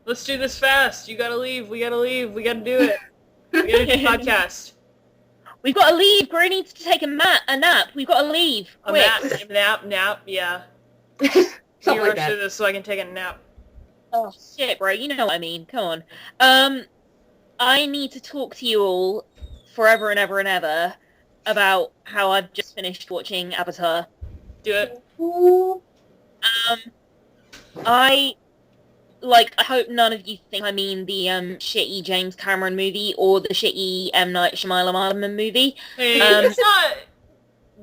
Let's do this fast. You gotta leave. We gotta leave. We gotta do it. We gotta do a podcast. We've got to leave. Gray needs to take a nap. We've got to leave. Quick. A nap, yeah. Something like rush that. through this so I can take a nap. Oh, shit, bro. You know what I mean. Come on. I need to talk to you all forever and ever and ever about how I've just finished watching Avatar. Do it. I hope none of you think I mean the shitty James Cameron movie or the shitty M. Night Shyamalan movie. Hey, it's not...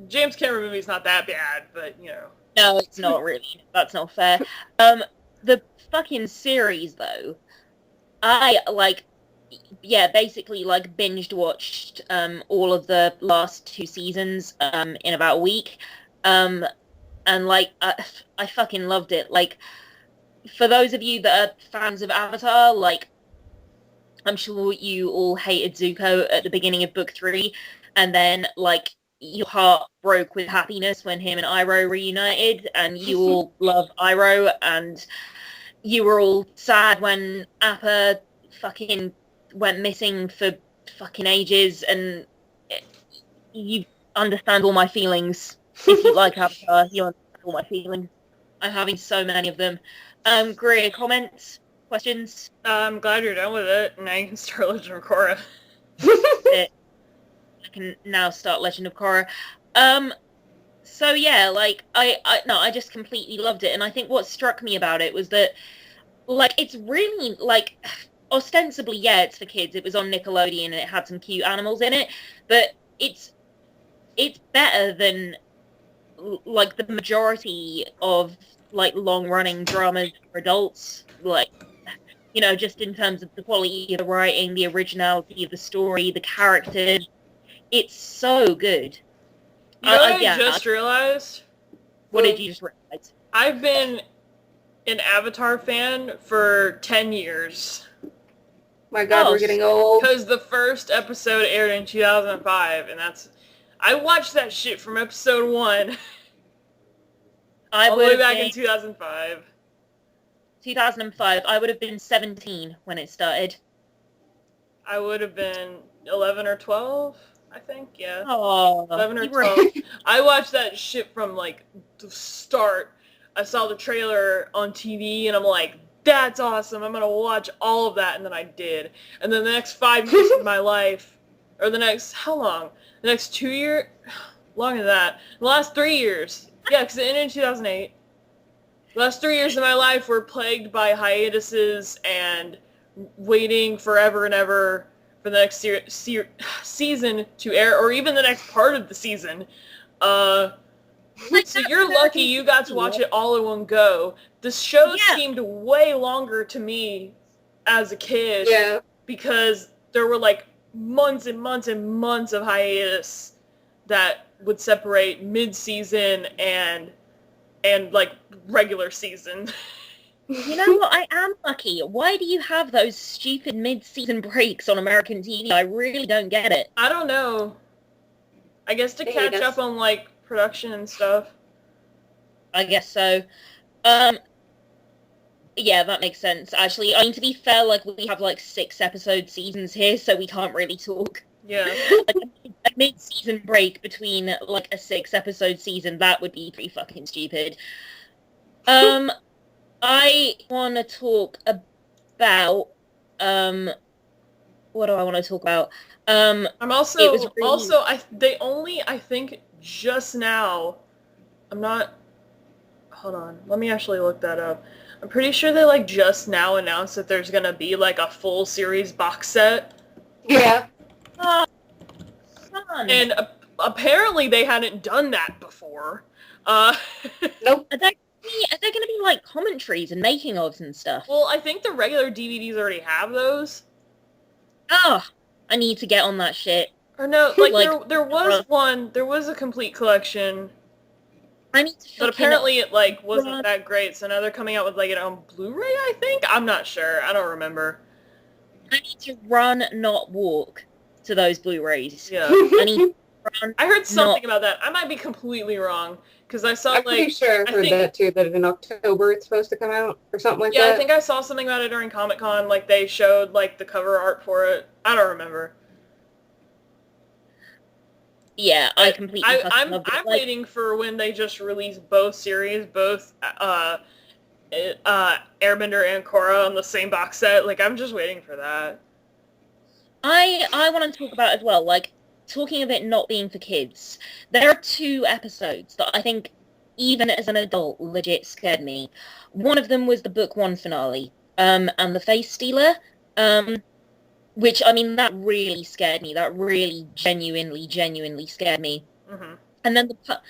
James Cameron movie's not that bad, but, you know. No, it's not really. That's not fair. The fucking series, though, I, basically, binged watched all of the last 2 seasons in about a week. And, I fucking loved it. For those of you that are fans of Avatar, I'm sure you all hated Zuko at the beginning of book 3, and then, your heart broke with happiness when him and Iroh reunited, and you all love Iroh, and you were all sad when Appa fucking went missing for fucking ages, and you understand all my feelings. If you like Avatar, you understand all my feelings. I'm having so many of them. Greer, comments? Questions? I'm glad you're done with it. Now you can start Legend of Korra. I can now start Legend of Korra. So yeah, I just completely loved it, and I think what struck me about it was that, it's really, ostensibly, yeah, it's for kids. It was on Nickelodeon, and it had some cute animals in it, but it's better than, the majority of, long-running dramas for adults, just in terms of the quality of the writing, the originality of the story, the characters. It's so good. You know what I just realized? What did you just realize? I've been an Avatar fan for 10 years. My God, we're getting old. Because the first episode aired in 2005, and I watched that shit from episode 1. All the way back in 2005. 2005. I would have been 17 when it started. I would have been 11 or 12, I think, yeah. Oh, 11 or 12. I watched that shit from, the start. I saw the trailer on TV, and I'm like, that's awesome. I'm going to watch all of that, and then I did. And then the next 5 years of my life, or the next, how long? The next 2 years? Longer than that. The last 3 years. Yeah, because it ended in 2008. The last 3 years of my life were plagued by hiatuses and waiting forever and ever for the next season to air, or even the next part of the season. So you're lucky you got to watch it all in one go. The show seemed way longer to me as a kid. Yeah. Because there were, months and months and months of hiatus that would separate mid-season and regular season. You know what? I am lucky. Why do you have those stupid mid-season breaks on American TV? I really don't get it. I don't know. I guess to catch up on, production and stuff. I guess so. Yeah, that makes sense. Actually, I mean, to be fair, we have, 6-episode seasons here, so we can't really talk. Yeah. A mid-season break between, a 6-episode season, that would be pretty fucking stupid. I want to talk about, what do I want to talk about? I'm also, they only, I think, just now, hold on, let me actually look that up. I'm pretty sure they, just now announced that there's gonna be, a full series box set. Yeah. Fun. And apparently they hadn't done that before. Nope. Are there going to be, commentaries and making-ofs and stuff? Well, I think the regular DVDs already have those. Oh, I need to get on that shit. Or no, there was one, there was a complete collection. I need to but apparently it, wasn't that great, so now they're coming out with, it on Blu-ray, I think? I'm not sure. I don't remember. I need to run, not walk to those Blu-rays. Yeah. I need I heard something not about that. I might be completely wrong because I saw I'm pretty sure I've heard that too, that in October it's supposed to come out or something like that. Yeah, I think I saw something about it during Comic-Con, like they showed like the cover art for it. I don't remember. Yeah, But I completely fucking loved it. I'm waiting for when they just release both series, both Airbender and Korra on the same box set. Like I'm just waiting for that. I want to talk about as well, like, talking of it not being for kids. There are 2 episodes that I think, even as an adult, legit scared me. One of them was the book 1 finale, and the Face Stealer, which, I mean, that really scared me. That really genuinely scared me. Mm-hmm. And then the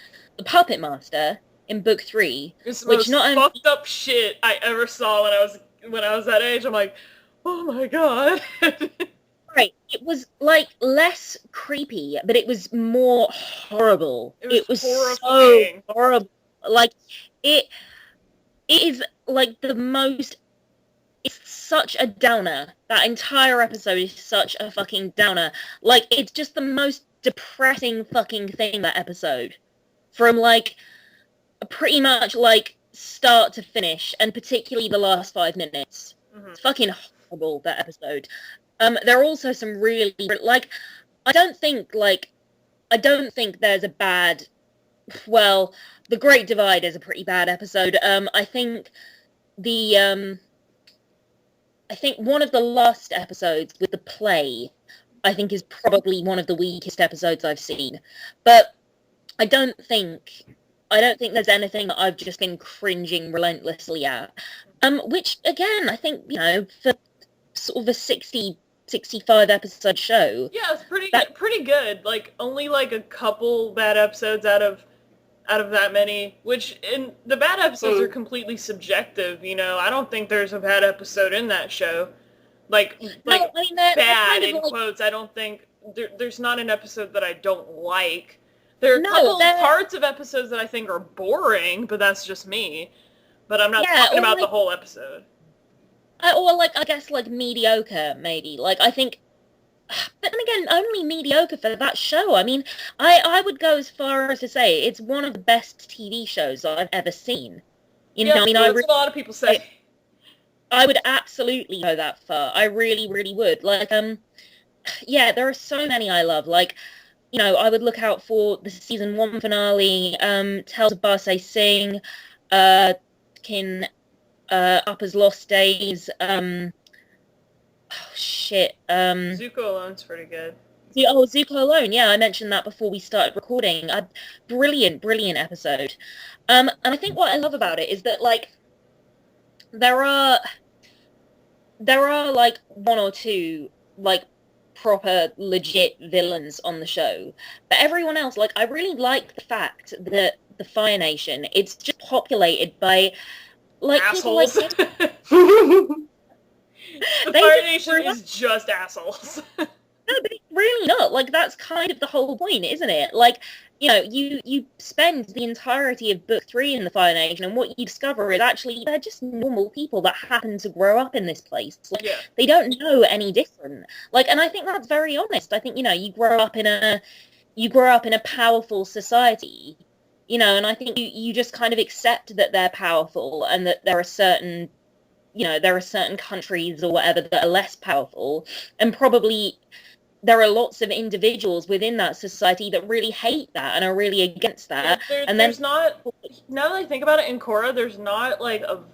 Puppet Master in book 3, It's the which most not only... fucked up shit I ever saw when I was that age. I'm like, oh my god. Right, it was like less creepy, but it was more horrible. It was So horrifying. horrible. Like it is like the most, it's such a downer. That entire episode is such a fucking downer. Like it's just the most depressing fucking thing, that episode. From like pretty much like start to finish, and particularly the last 5 minutes. Mm-hmm. It's fucking horrible, that episode. There are also some really, like, I don't think there's a bad, well, The Great Divide is a pretty bad episode. I think one of the last episodes with the play, I think, is probably one of the weakest episodes I've seen. But I don't think there's anything that I've just been cringing relentlessly at. Which, again, I think, for sort of a 65 episode show. Yeah, it's pretty good. Like only like a couple bad episodes out of that many, which in the bad episodes are completely subjective, I don't think there's a bad episode in that show. Like No, I mean, bad kind of in like, quotes. I don't think there's not an episode that I don't like. There are a No, couple parts of episodes that I think are boring, but that's just me. But I'm not talking about the whole episode. Or like, I guess like mediocre, maybe. Like, I think, but then again, only mediocre for that show. I mean, I would go as far as to say it's one of the best TV shows I've ever seen. I mean, that's what a lot of people say. I would absolutely go that far. I really would. Like, yeah, there are so many I love. Like, I would look out for the season 1 finale, Tales of Barsay Singh, Upper's Lost Days, Zuko Alone's pretty good. Zuko Alone, yeah, I mentioned that before we started recording. Brilliant episode. And I think what I love about it is that, like, there are like 1 or 2, like, proper legit villains on the show, but everyone else, like, I really like the fact that the Fire Nation, it's just populated by, like, assholes. People like the Fire Nation is just assholes. No, but it's really not. Like, that's kind of the whole point, isn't it? Like, you spend the entirety of book 3 in the Fire Nation, and what you discover is actually they're just normal people that happen to grow up in this place. Like, they don't know any different. Like, and I think that's very honest. I think, you grow up in a powerful society, and I think you just kind of accept that they're powerful, and that there are certain countries or whatever that are less powerful, and probably there are lots of individuals within that society that really hate that and are really against that. There's not, now that I think about it, in Korra, there's not like a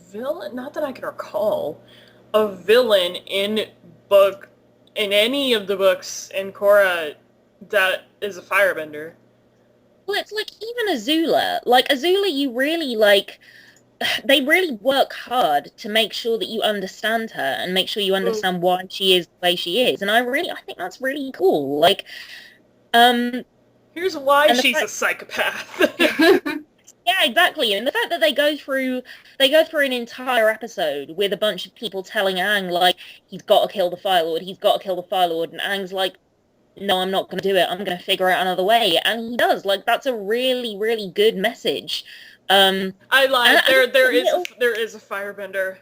villain, not that I can recall, a villain in any of the books in Korra that is a firebender. Well, it's like even Azula. Like, Azula, you really, like, they really work hard to make sure that you understand her and make sure you understand why she is the way she is. And I think that's really cool. Like, here's why she's a psychopath. Yeah, exactly. And the fact that they go through an entire episode with a bunch of people telling Aang, like, he's got to kill the Fire Lord, and Aang's like, no, I'm not going to do it. I'm going to figure out another way. And he does. Like, that's a really, really good message. I lied. There is a firebender.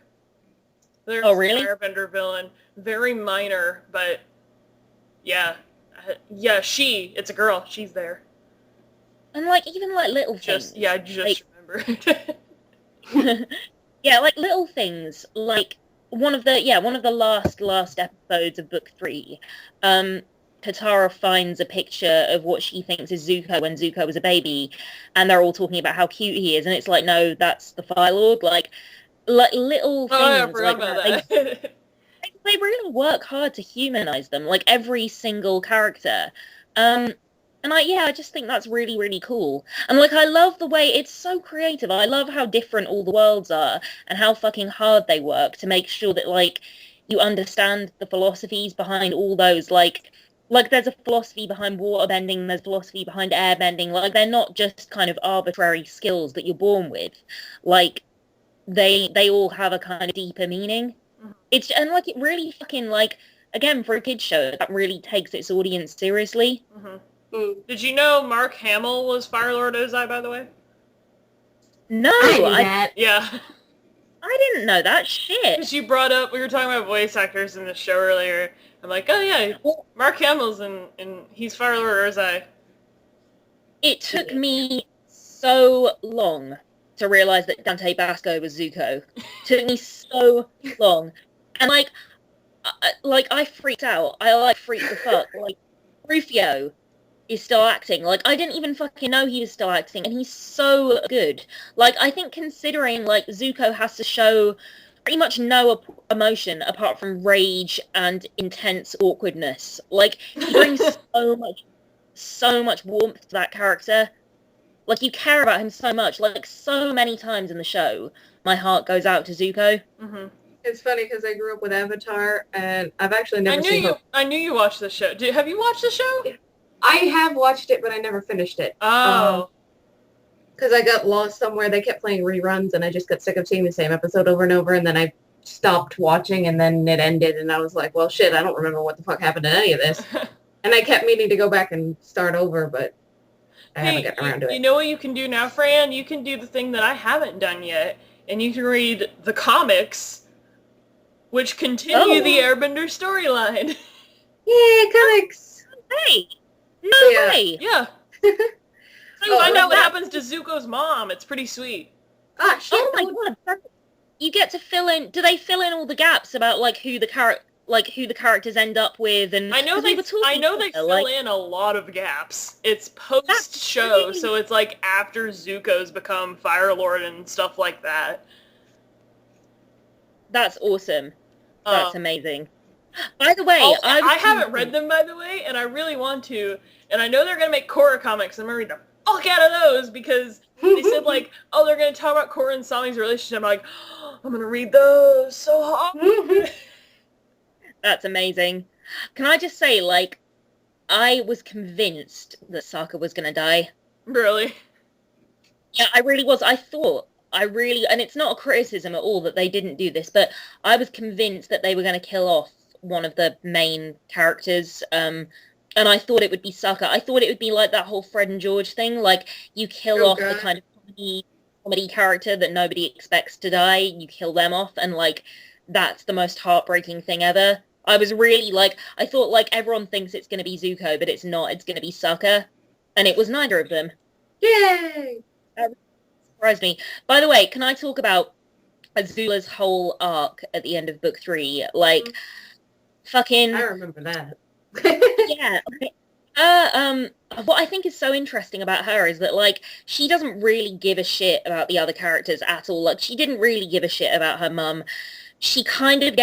There's really? a firebender villain. Very minor, but yeah. Yeah, it's a girl. She's there. And like even like little things. I just remembered. Yeah, like little things. Like one of the last episodes of book 3. Katara finds a picture of what she thinks is Zuko when Zuko was a baby, and they're all talking about how cute he is, and it's like, no, that's the Fire Lord. Like little things I forgot like about that. that. They really work hard to humanize them, like every single character. And I just think that's really, really cool. And like, I love the way it's so creative. I love how different all the worlds are and how fucking hard they work to make sure that like you understand the philosophies behind all those like there's a philosophy behind waterbending, there's philosophy behind airbending. Like they're not just kind of arbitrary skills that you're born with. Like they all have a kind of deeper meaning. It's and like it really fucking like again for a kids show that really takes its audience seriously. Did you know Mark Hamill was Fire Lord Ozai, by the way? No, Yeah. I didn't know that shit. Because you brought up, we were talking about voice actors in the show earlier. I'm like, oh yeah, Mark Hamill's in he's Fire Lord Ozai. It took me so long to realize that Dante Basco was Zuko. It took me so long. And I freaked out. I freaked the fuck. Like Rufio is still acting. Like I didn't even fucking know he was still acting, and he's so good. Like I think considering like Zuko has to show pretty much no emotion apart from rage and intense awkwardness. Like he brings so much warmth to that character. Like you care about him so much. Like so many times in the show, my heart goes out to Zuko. It's funny because I grew up with Avatar, and I've actually never seen it. I knew you watched the show. Have you watched the show? I have watched it, but I never finished it. Oh. Because I got lost somewhere. They kept playing reruns, and I just got sick of seeing the same episode over and over, and then I stopped watching, and then it ended, and I was like, well, shit, I don't remember what the fuck happened to any of this. And I kept meaning to go back and start over, but I haven't gotten around to it. You know what you can do now, Fran? You can do the thing that I haven't done yet, and you can read the comics, which continue the Airbender storyline. Yeah, comics. Hey, no way. Yeah. So you find out what happens to Zuko's mom. It's pretty sweet. Ah, shit. Oh my god. You get to fill in. Do they fill in all the gaps about like who the characters end up with? And I know they fill in a lot of gaps. It's post show, so it's like after Zuko's become Fire Lord and stuff like that. That's awesome. That's amazing. By the way, also, I haven't read them, by the way, and I really want to. And I know they're going to make Korra comics. I'm going to read the fuck out of those because they said, like, oh, they're going to talk about Korra and Sami's relationship. I'm like, oh, I'm going to read those so hard. That's amazing. Can I just say, like, I was convinced that Sokka was going to die. Really? Yeah, I really was. And it's not a criticism at all that they didn't do this, but I was convinced that they were going to kill off one of the main characters, and I thought it would be Sokka. I thought it would be like that whole Fred and George thing, like you kill off the kind of comedy character that nobody expects to die, you kill them off, and like that's the most heartbreaking thing ever. I was really like, I thought like everyone thinks it's going to be Zuko, but it's not. It's going to be Sokka, and it was neither of them. Yay! That surprised me. By the way, can I talk about Azula's whole arc at the end of book 3? Like, fucking... I remember that. Yeah. What I think is so interesting about her is that, like, she doesn't really give a shit about the other characters at all. Like, she didn't really give a shit about her mum. She kind of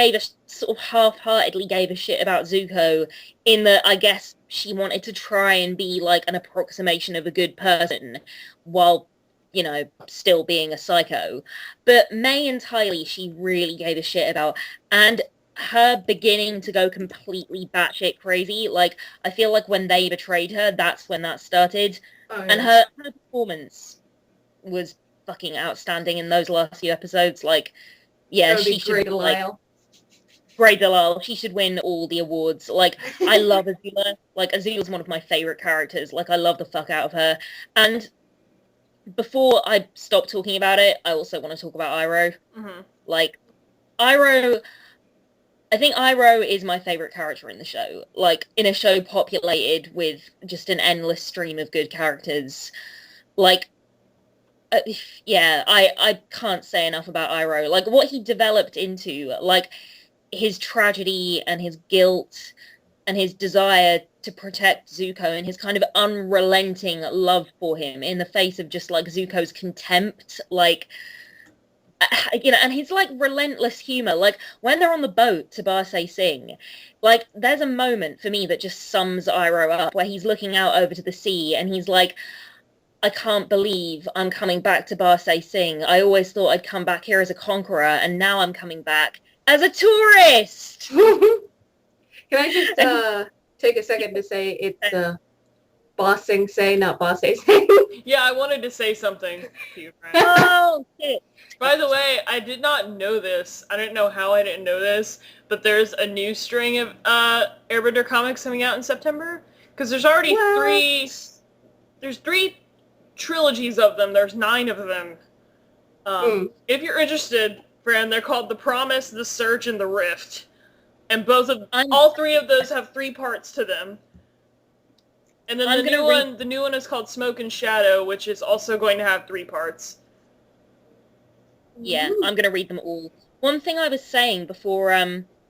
sort of half-heartedly gave a shit about Zuko in that, I guess, she wanted to try and be, like, an approximation of a good person while, you know, still being a psycho. But May and Tylee, she really gave a shit about. And her beginning to go completely batshit crazy, like, I feel like when they betrayed her, that's when that started. Oh, yeah. And her performance was fucking outstanding in those last few episodes. Like, yeah, she should, like, Grey Delisle, she should win all the awards. Like, I love Azula. Like, Azula's one of my favorite characters. Like, I love the fuck out of her. And before I stop talking about it, I also want to talk about Iroh. Like, Iroh, I think Iroh is my favorite character in the show. Like, in a show populated with just an endless stream of good characters. Like, yeah, I can't say enough about Iroh. Like, what he developed into, like, his tragedy and his guilt and his desire to protect Zuko and his kind of unrelenting love for him in the face of just, like, Zuko's contempt. Like, you know, and his like relentless humor, like when they're on the boat to Ba Se Sing, like there's a moment for me that just sums Iroh up where he's looking out over to the sea and he's like, I can't believe I'm coming back to Ba Se Sing. I always thought I'd come back here as a conqueror, and now I'm coming back as a tourist. Can I just take a second to say it's Ba Sing Se, not Ba Se Sing? Yeah, I wanted to say something to you, Fran. Oh shit. By the way, I did not know this. I didn't know how I didn't know this, but there's a new string of Airbender comics coming out in September. Because there's already three trilogies of them. There's 9 of them. If you're interested, Fran, they're called The Promise, The Search, and The Rift. And all 3 of those have 3 parts to them. And then the new one is called Smoke and Shadow, which is also going to have 3 parts. Yeah, I'm gonna read them all. One thing I was saying before,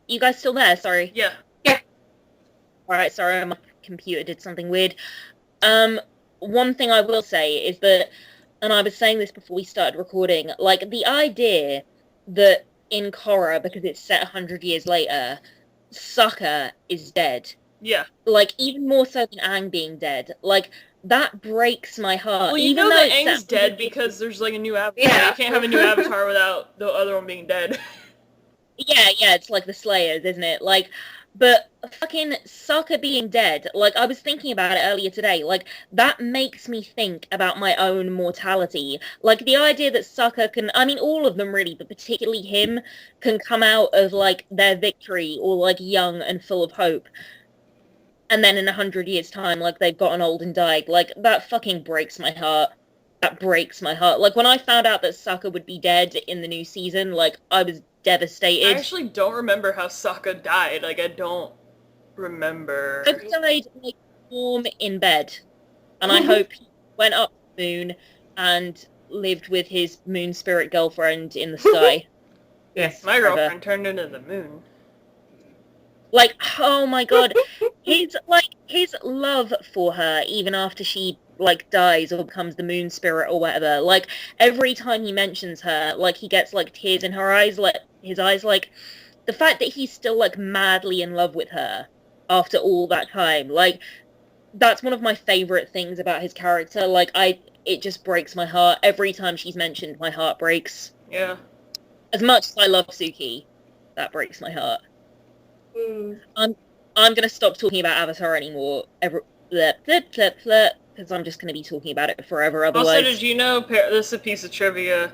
you guys still there? Sorry. Yeah. Alright, sorry, my computer did something weird. One thing I will say is that, and I was saying this before we started recording, like, the idea that in Korra, because it's set 100 years later, Sokka is dead. Yeah. Like, even more so than Aang being dead. Like, that breaks my heart. Well, you know that Aang's dead because there's, like, a new avatar. Yeah. You can't have a new avatar without the other one being dead. Yeah, it's like the Slayers, isn't it? Like, but fucking Sokka being dead, like, I was thinking about it earlier today, like, that makes me think about my own mortality. Like, the idea that Sokka can, I mean, all of them really, but particularly him, can come out of, like, their victory, all, like, young and full of hope. And then in 100 years' time, like, they've gotten old and died. Like, that fucking breaks my heart. That breaks my heart. Like, when I found out that Sokka would be dead in the new season, like, I was devastated. I actually don't remember how Sokka died. Like, I don't remember. Sokka died, like, warm in bed. And I hope he went up to the moon and lived with his moon spirit girlfriend in the sky. Yes. My girlfriend turned into the moon. Like, oh my god, his love for her, even after she, like, dies or becomes the moon spirit or whatever, like, every time he mentions her, like, he gets, like, tears in her eyes, like, his eyes, like, the fact that he's still, like, madly in love with her after all that time, like, that's one of my favourite things about his character, like, it just breaks my heart. Every time she's mentioned, my heart breaks. Yeah. As much as I love Suki, that breaks my heart. I'm gonna stop talking about Avatar anymore. Because I'm just gonna be talking about it forever. Otherwise. Also, did you know this is a piece of trivia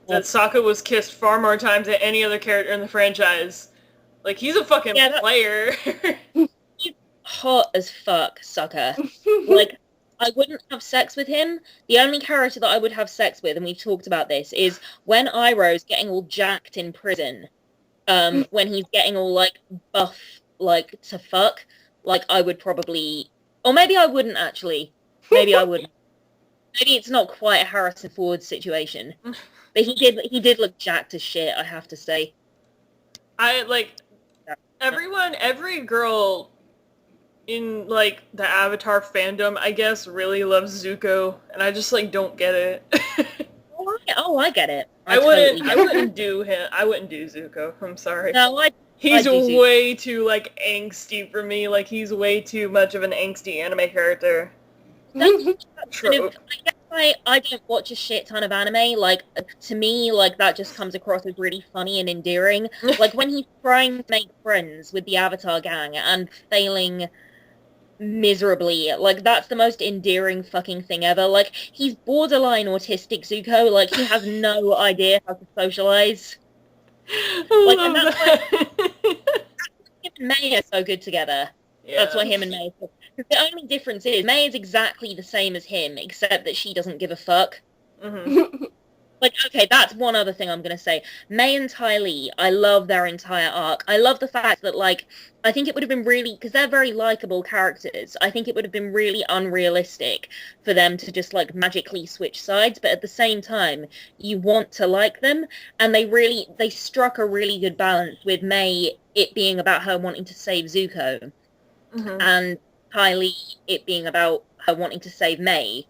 that Sokka was kissed far more times than any other character in the franchise? Like, he's a fucking player. He's hot as fuck, Sokka. Like, I wouldn't have sex with him. The only character that I would have sex with, and we've talked about this, is when Iroh's getting all jacked in prison. When he's getting all, like, buff, like, to fuck, like, I would probably... Or maybe I wouldn't, actually. Maybe I wouldn't. Maybe it's not quite a Harrison Ford situation. But he did look jacked as shit, I have to say. Every girl in, like, the Avatar fandom, I guess, really loves Zuko, and I just, like, don't get it. I get it. I wouldn't do him. I wouldn't do Zuko. I'm sorry. No, he's way too, like, angsty for me. Like, he's way too much of an angsty anime character. Trope. I don't watch a shit ton of anime. Like, to me, like, that just comes across as really funny and endearing. Like, when he's trying to make friends with the Avatar gang and failing miserably, like, that's the most endearing fucking thing ever. Like, he's borderline autistic, Zuko. Like, he has no idea how to socialize. Like, and that's why him and May are so good together. Yeah. That's why him and May are so good. The only difference is May is exactly the same as him, except that she doesn't give a fuck. Mm-hmm. Like, okay, that's one other thing I'm going to say. May and Ty Lee, I love their entire arc. I love the fact that, like, I think it would have been really, because they're very likable characters, I think it would have been really unrealistic for them to just, like, magically switch sides, but at the same time, you want to like them, and they struck a really good balance with May, it being about her wanting to save Zuko, and Ty Lee, it being about her wanting to save May.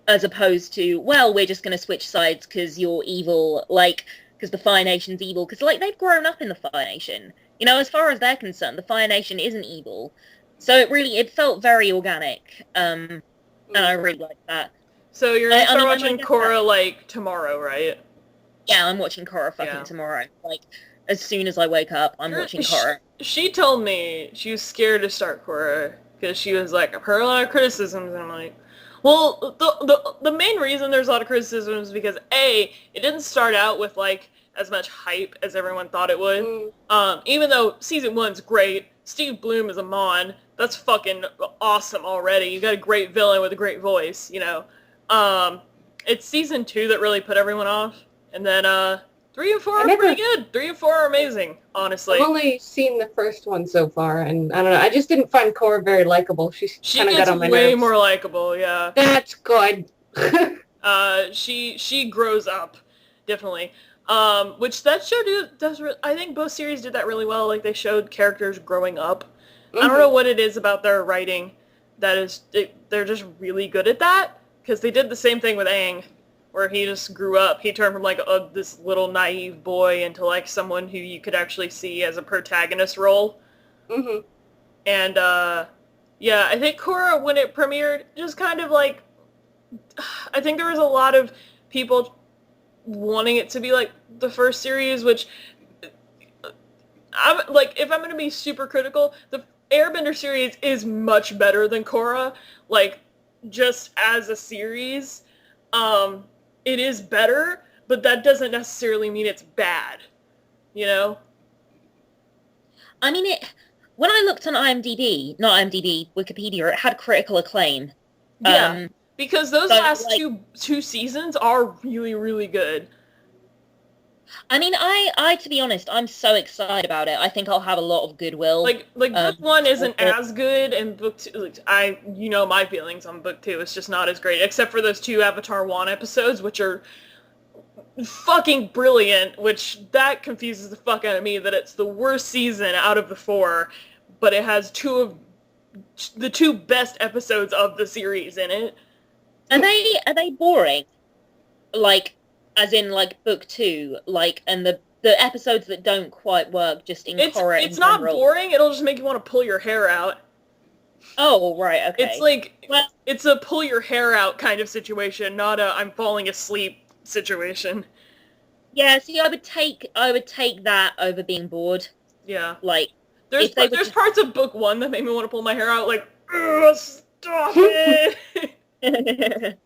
As opposed to, well, we're just going to switch sides because you're evil, like, because the Fire Nation's evil. Because, like, they've grown up in the Fire Nation. You know, as far as they're concerned, the Fire Nation isn't evil. So it felt very organic. And I really liked that. So you're going to start watching Korra, like, tomorrow, right? Yeah, I'm watching Korra tomorrow. Like, as soon as I wake up, I'm watching Korra. She told me she was scared to start Korra because she was like, I've heard a lot of criticisms, and I'm like, well, the main reason there's a lot of criticism is because, A, it didn't start out with, like, as much hype as everyone thought it would. Even though season 1's great, Steve Bloom is a Mon. That's fucking awesome already. You got a great villain with a great voice, you know. It's season 2 that really put everyone off. And then, 3 and 4 are pretty good. 3 and 4 are amazing, honestly. I've only seen the first one so far, and I don't know. I just didn't find Korra very likable. She kind of got on my nerves. She's way more likable, yeah. That's good. She grows up, definitely. Which that show does. I think both series did that really well. Like, they showed characters growing up. I don't know what it is about their writing that is. They're just really good at that, because they did the same thing with Aang, where he just grew up. He turned from, like, this little naive boy into, like, someone who you could actually see as a protagonist role. And, yeah, I think Korra, when it premiered, just kind of, like, I think there was a lot of people wanting it to be, like, the first series, which, I'm, like, if I'm going to be super critical, the Airbender series is much better than Korra, like, just as a series. It is better, but that doesn't necessarily mean it's bad, you know? I mean, when I looked on IMDb, not IMDb, Wikipedia, it had critical acclaim. Yeah, because those last two seasons are really, really good. I mean, I to be honest, I'm so excited about it. I think I'll have a lot of goodwill. Like book 1 isn't as good, and book 2, you know my feelings on book 2. It's just not as great, except for those 2 Avatar 1 episodes, which are fucking brilliant. Which that confuses the fuck out of me that it's the worst season out of the 4, but it has 2 of the 2 best episodes of the series in it. Are they boring? Like, as in, like, book 2, like, and the episodes that don't quite work just in Korra It's not boring, it'll just make you want to pull your hair out. Oh, right, okay. It's like, it's a pull your hair out kind of situation, not a I'm falling asleep situation. Yeah, see, I would take that over being bored. Yeah. Like, there's parts of book 1 that made me want to pull my hair out, like, ugh, stop it!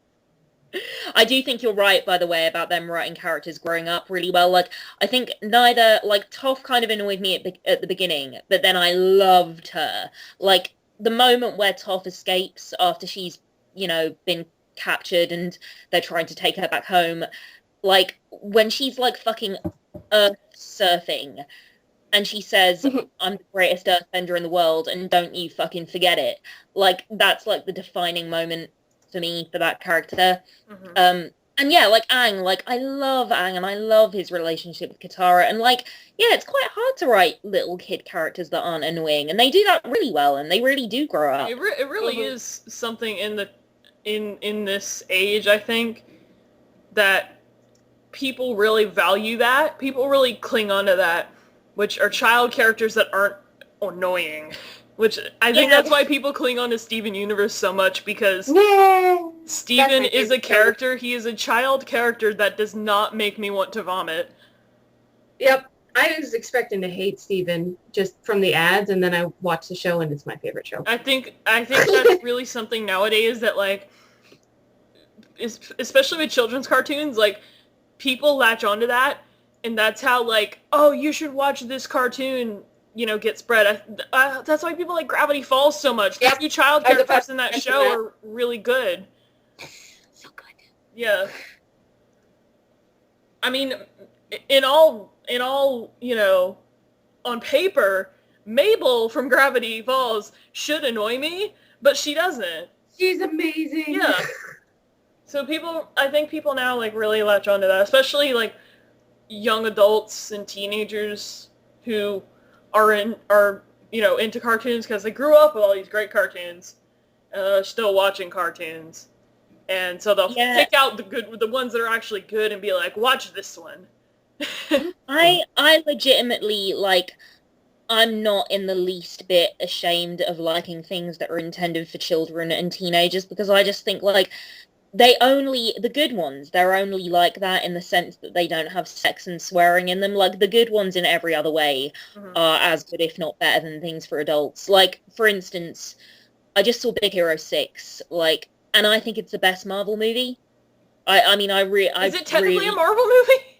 I do think you're right, by the way, about them writing characters growing up really well. Like, I think neither, like, Toph kind of annoyed me at the beginning, but then I loved her. Like, the moment where Toph escapes after she's, you know, been captured and they're trying to take her back home, like, when she's, like, fucking earth surfing, and she says, I'm the greatest earthbender in the world, and don't you fucking forget it. Like, that's, like, the defining moment for me for that character. And yeah, like Aang, like I love Aang and I love his relationship with Katara, and like, yeah, it's quite hard to write little kid characters that aren't annoying, and they do that really well, and they really do grow up. It really is something in this age, I think, that people really value that. People really cling on to that, which are child characters that aren't annoying. Which I think that's why people cling on to Steven Universe so much, because Steven is a character, he is a child character that does not make me want to vomit. Yep. I was expecting to hate Steven just from the ads, and then I watched the show and it's my favorite show. I think that's really something nowadays that, like, especially with children's cartoons, like, people latch onto that, and that's how, like, oh, you should watch this cartoon, you know, get spread. That's why people like Gravity Falls so much. The few child characters in that show are really good. So good. Yeah. I mean, in all, on paper, Mabel from Gravity Falls should annoy me, but she doesn't. She's amazing. Yeah. So I think people now, like, really latch onto that, especially, like, young adults and teenagers who are into cartoons because they grew up with all these great cartoons and are still watching cartoons. And so they'll pick out the ones that are actually good and be like, watch this one. I legitimately, like, I'm not in the least bit ashamed of liking things that are intended for children and teenagers, because I just think, like, the good ones, they're only like that in the sense that they don't have sex and swearing in them. Like, the good ones in every other way are as good, if not better, than things for adults. Like, for instance, I just saw Big Hero 6, like, and I think it's the best Marvel movie. Is it technically a Marvel movie?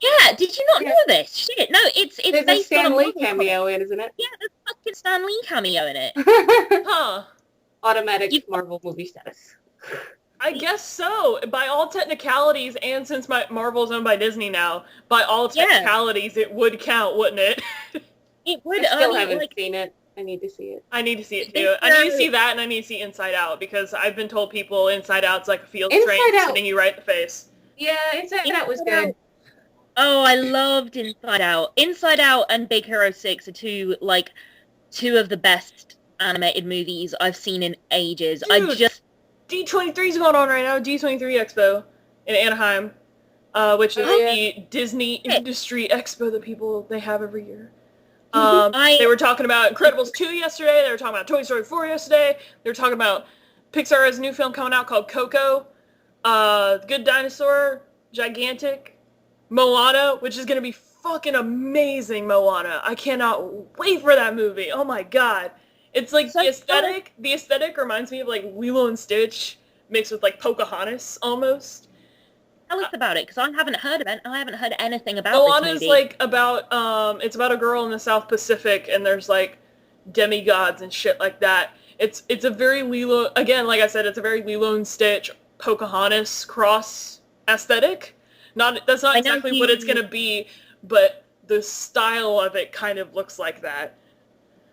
Yeah, did you not know this? Shit, no, it's There's based a Stan on a Lee Marvel cameo in, isn't it? Yeah, there's a fucking Stan Lee cameo in it. Huh. Automatic Marvel movie status. I guess so. By all technicalities, and since Marvel's owned by Disney now, by all technicalities, it would count, wouldn't it? It would. I still haven't seen it. I need to see it. I need to see it too. I need to see that, and I need to see Inside Out, because I've been told people Inside Out's like a field train hitting you right in the face. Yeah, Inside Out was good. Oh, I loved Inside Out. Inside Out and Big Hero 6 are two of the best animated movies I've seen in ages. Dude, D23's going on right now, D23 Expo in Anaheim, which is the Disney Industry Expo that they have every year. They were talking about Incredibles 2 yesterday, they were talking about Toy Story 4 yesterday, they were talking about Pixar has a new film coming out called Coco, Good Dinosaur, Gigantic, Moana, which is going to be fucking amazing, Moana. I cannot wait for that movie. Oh my god. It's like the aesthetic reminds me of like Lilo and Stitch mixed with like Pocahontas almost. Tell us about it, because I haven't heard anything about this movie. Moana's like about, it's about a girl in the South Pacific, and there's like demigods and shit like that. It's a very Lilo, again, like I said, it's a very Lilo and Stitch, Pocahontas cross aesthetic. That's not exactly what it's gonna be, but the style of it kind of looks like that.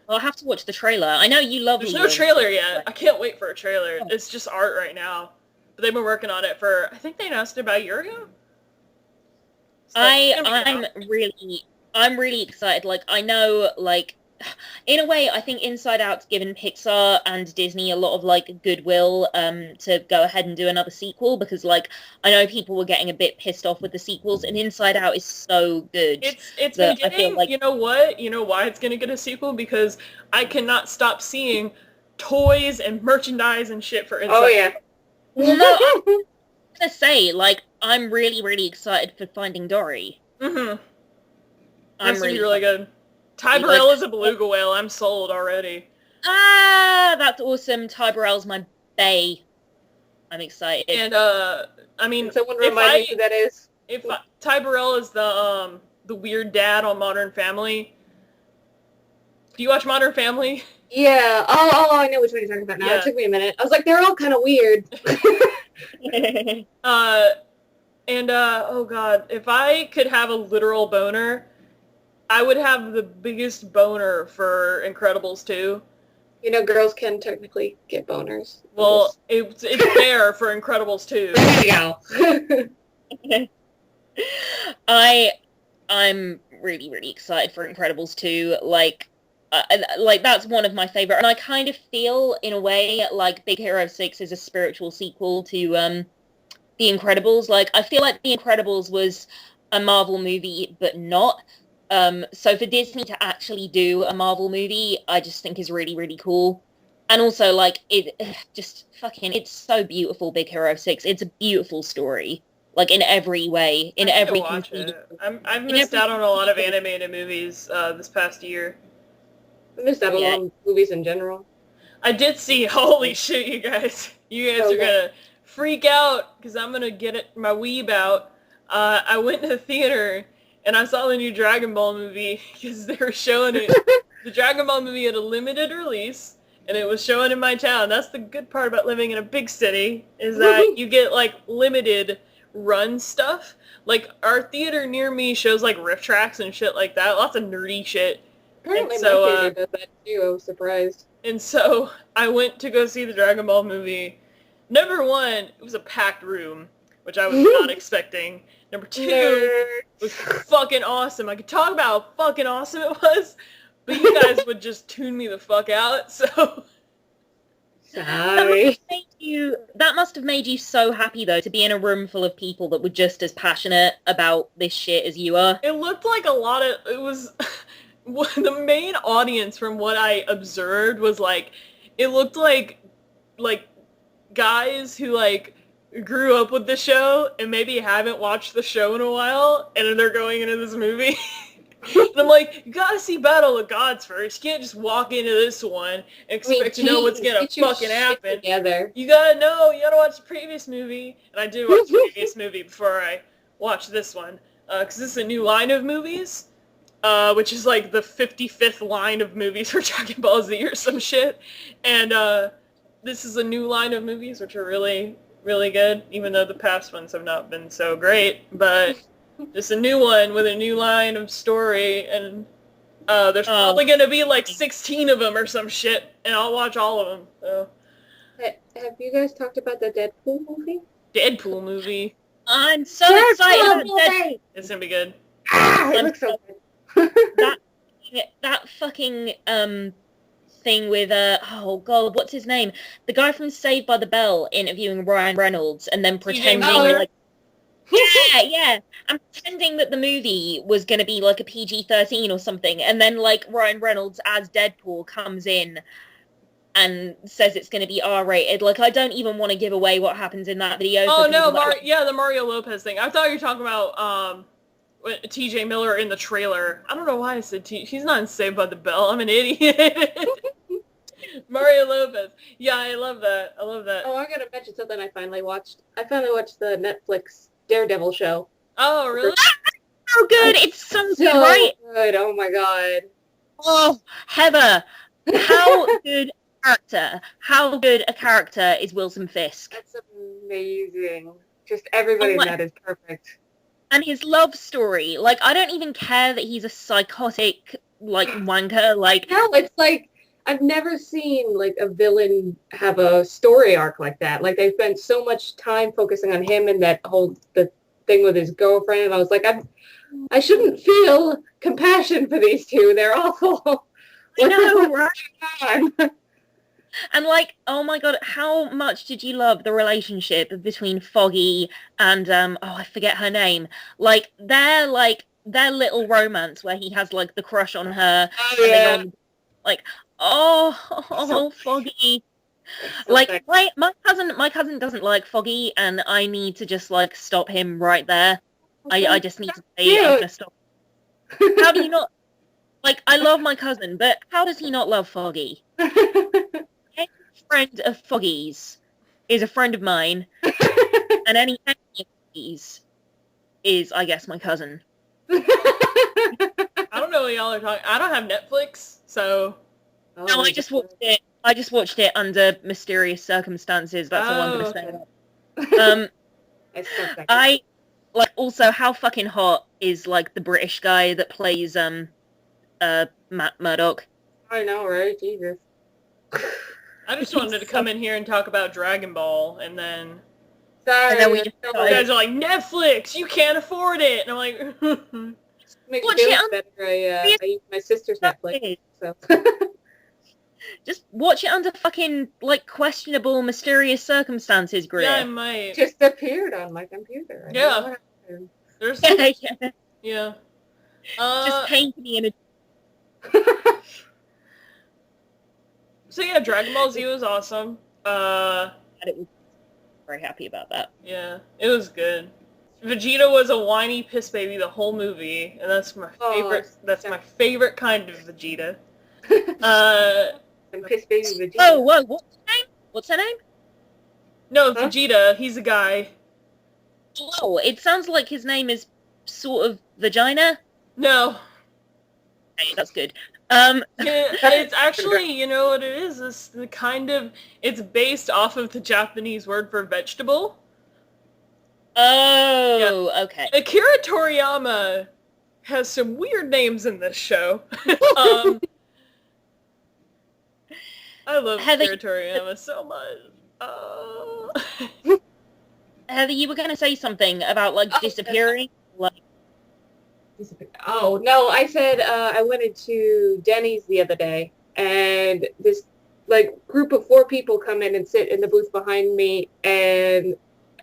Well, I'll have to watch the trailer. I know you love There's no trailer yet. I can't wait for a trailer. Oh. It's just art right now. But they've been working on it for, I think they announced it about a year ago? So I'm really excited. Like, I know, like, in a way, I think Inside Out's given Pixar and Disney a lot of, like, goodwill to go ahead and do another sequel, because, like, I know people were getting a bit pissed off with the sequels, and Inside Out is so good. It's been getting, I feel like, you know what? You know why it's going to get a sequel? Because I cannot stop seeing toys and merchandise and shit for Inside Out. Oh, yeah. Well, no, I'm going to say, like, I'm really, really excited for Finding Dory. Mm-hmm. That's going to be really good. Ty Burrell is a beluga whale. I'm sold already. Ah, that's awesome. Ty Burrell's my bae. I'm excited. And I mean, can someone remind me who that is? Ty Burrell is the weird dad on Modern Family. Do you watch Modern Family? Yeah. Oh, I know which one you're talking about now. Yeah. It took me a minute. I was like, they're all kind of weird. Oh god, if I could have a literal boner, I would have the biggest boner for Incredibles 2. You know, girls can technically get boners. Well, it's there for Incredibles 2. There you go. I'm really, really excited for Incredibles 2. Like that's one of my favorite, and I kind of feel, in a way, like Big Hero 6 is a spiritual sequel to The Incredibles. Like, I feel like The Incredibles was a Marvel movie, but not. So for Disney to actually do a Marvel movie, I just think is really, really cool. And also, like, it's so beautiful, Big Hero 6. It's a beautiful story. Like, in every way, in every conceivable. I've missed out on a lot of animated movies this past year. I missed out on movies in general. I did see, holy shit, you guys. You guys are gonna freak out, because I'm gonna get my weeb out. I went to the theater, and I saw the new Dragon Ball movie, because they were showing it. The Dragon Ball movie had a limited release, and it was showing in my town. That's the good part about living in a big city, is that you get, like, limited run stuff. Like, our theater near me shows, like, riff tracks and shit like that. Lots of nerdy shit. Apparently And so, my theater does that too. I was surprised. And so I went to go see the Dragon Ball movie. Number one, it was a packed room, which I was not expecting. Number two, it was fucking awesome. I could talk about how fucking awesome it was, but you guys would just tune me the fuck out, so... Sorry. That must have made you so happy, though, to be in a room full of people that were just as passionate about this shit as you are. It looked like a lot of... It was... The main audience, from what I observed, was, like... It looked like guys who, like, grew up with the show and maybe haven't watched the show in a while, and then they're going into this movie. And I'm like, you gotta see Battle of the Gods first. You can't just walk into this one and expect to know what's gonna fucking happen. Together. You gotta watch the previous movie. And I did watch the previous movie before I watched this one. Because this is a new line of movies. Which is like the 55th line of movies for Dragon Ball Z or some shit. And this is a new line of movies, which are really, really good, even though the past ones have not been so great. But just a new one with a new line of story, and there's probably going to be like 16 of them or some shit, and I'll watch all of them. So. Have you guys talked about the Deadpool movie? Deadpool movie. I'm so excited about Deadpool. It's going to be good. It looks so good. that fucking thing with oh god, what's his name? The guy from Saved by the Bell interviewing Ryan Reynolds and then pretending like yeah, and pretending that the movie was going to be like a PG-13 or something, and then like Ryan Reynolds as Deadpool comes in and says it's going to be R-rated. Like, I don't even want to give away what happens in that video. Oh no, the Mario Lopez thing. I thought you were talking about TJ Miller in the trailer. I don't know why I said he's not in Saved by the Bell. I'm an idiot. Mario Lopez. Yeah, I love that. Oh, I gotta mention something I finally watched. I finally watched the Netflix Daredevil show. Oh, really? So good. It's so good, right? Good. Oh my god. Oh, Heather, how good a character is Wilson Fisk? That's amazing. Just everybody in that is perfect. And his love story, like, I don't even care that he's a psychotic, like, wanker, like... No, it's like, I've never seen, like, a villain have a story arc like that. Like, they spent so much time focusing on him and the thing with his girlfriend, and I was like, I shouldn't feel compassion for these two. They're awful. I know, right? And, like, oh my god, how much did you love the relationship between Foggy and, I forget her name. Like, their little romance where he has, like, the crush on her. Oh, yeah. Like, Foggy. So like, my cousin doesn't like Foggy, and I need to just, like, stop him right there. I just need to say, I'm gonna stop. How do you not... Like, I love my cousin, but how does he not love Foggy? Friend of Foggy's is a friend of mine, and any of Foggy's is, I guess, my cousin. I don't know what y'all are talking. I don't have Netflix, so. No, I just watched it. I just watched it under mysterious circumstances. That's all I'm gonna say. I like also how fucking hot is like the British guy that plays Matt Murdock. I know, right? Jesus. I just wanted to come in here and talk about Dragon Ball, and then... Sorry. And then you guys are like, Netflix, you can't afford it! And I'm like... Makes me feel better. I use my sister's Netflix, so... Just watch it under fucking, like, questionable, mysterious circumstances, Greer. Yeah, I might. Just appeared on my computer. Yeah. There's... Yeah. Just paint me in a... So yeah, Dragon Ball Z was awesome. It was very happy about that. Yeah, it was good. Vegeta was a whiny piss baby the whole movie, and that's my favorite. That's my favorite kind of Vegeta. Piss baby Vegeta. Oh, whoa! What's her name? No, Vegeta. He's a guy. Oh, it sounds like his name is sort of vagina. No. Hey, that's good. It's actually, you know what it is? It's the kind of, it's based off of the Japanese word for vegetable. Oh, okay. Akira Toriyama has some weird names in this show. I love Akira Toriyama so much. Heather, you were going to say something about, like, disappearing? Like, oh, no, I said I went into Denny's the other day, and this, like, group of 4 people come in and sit in the booth behind me, and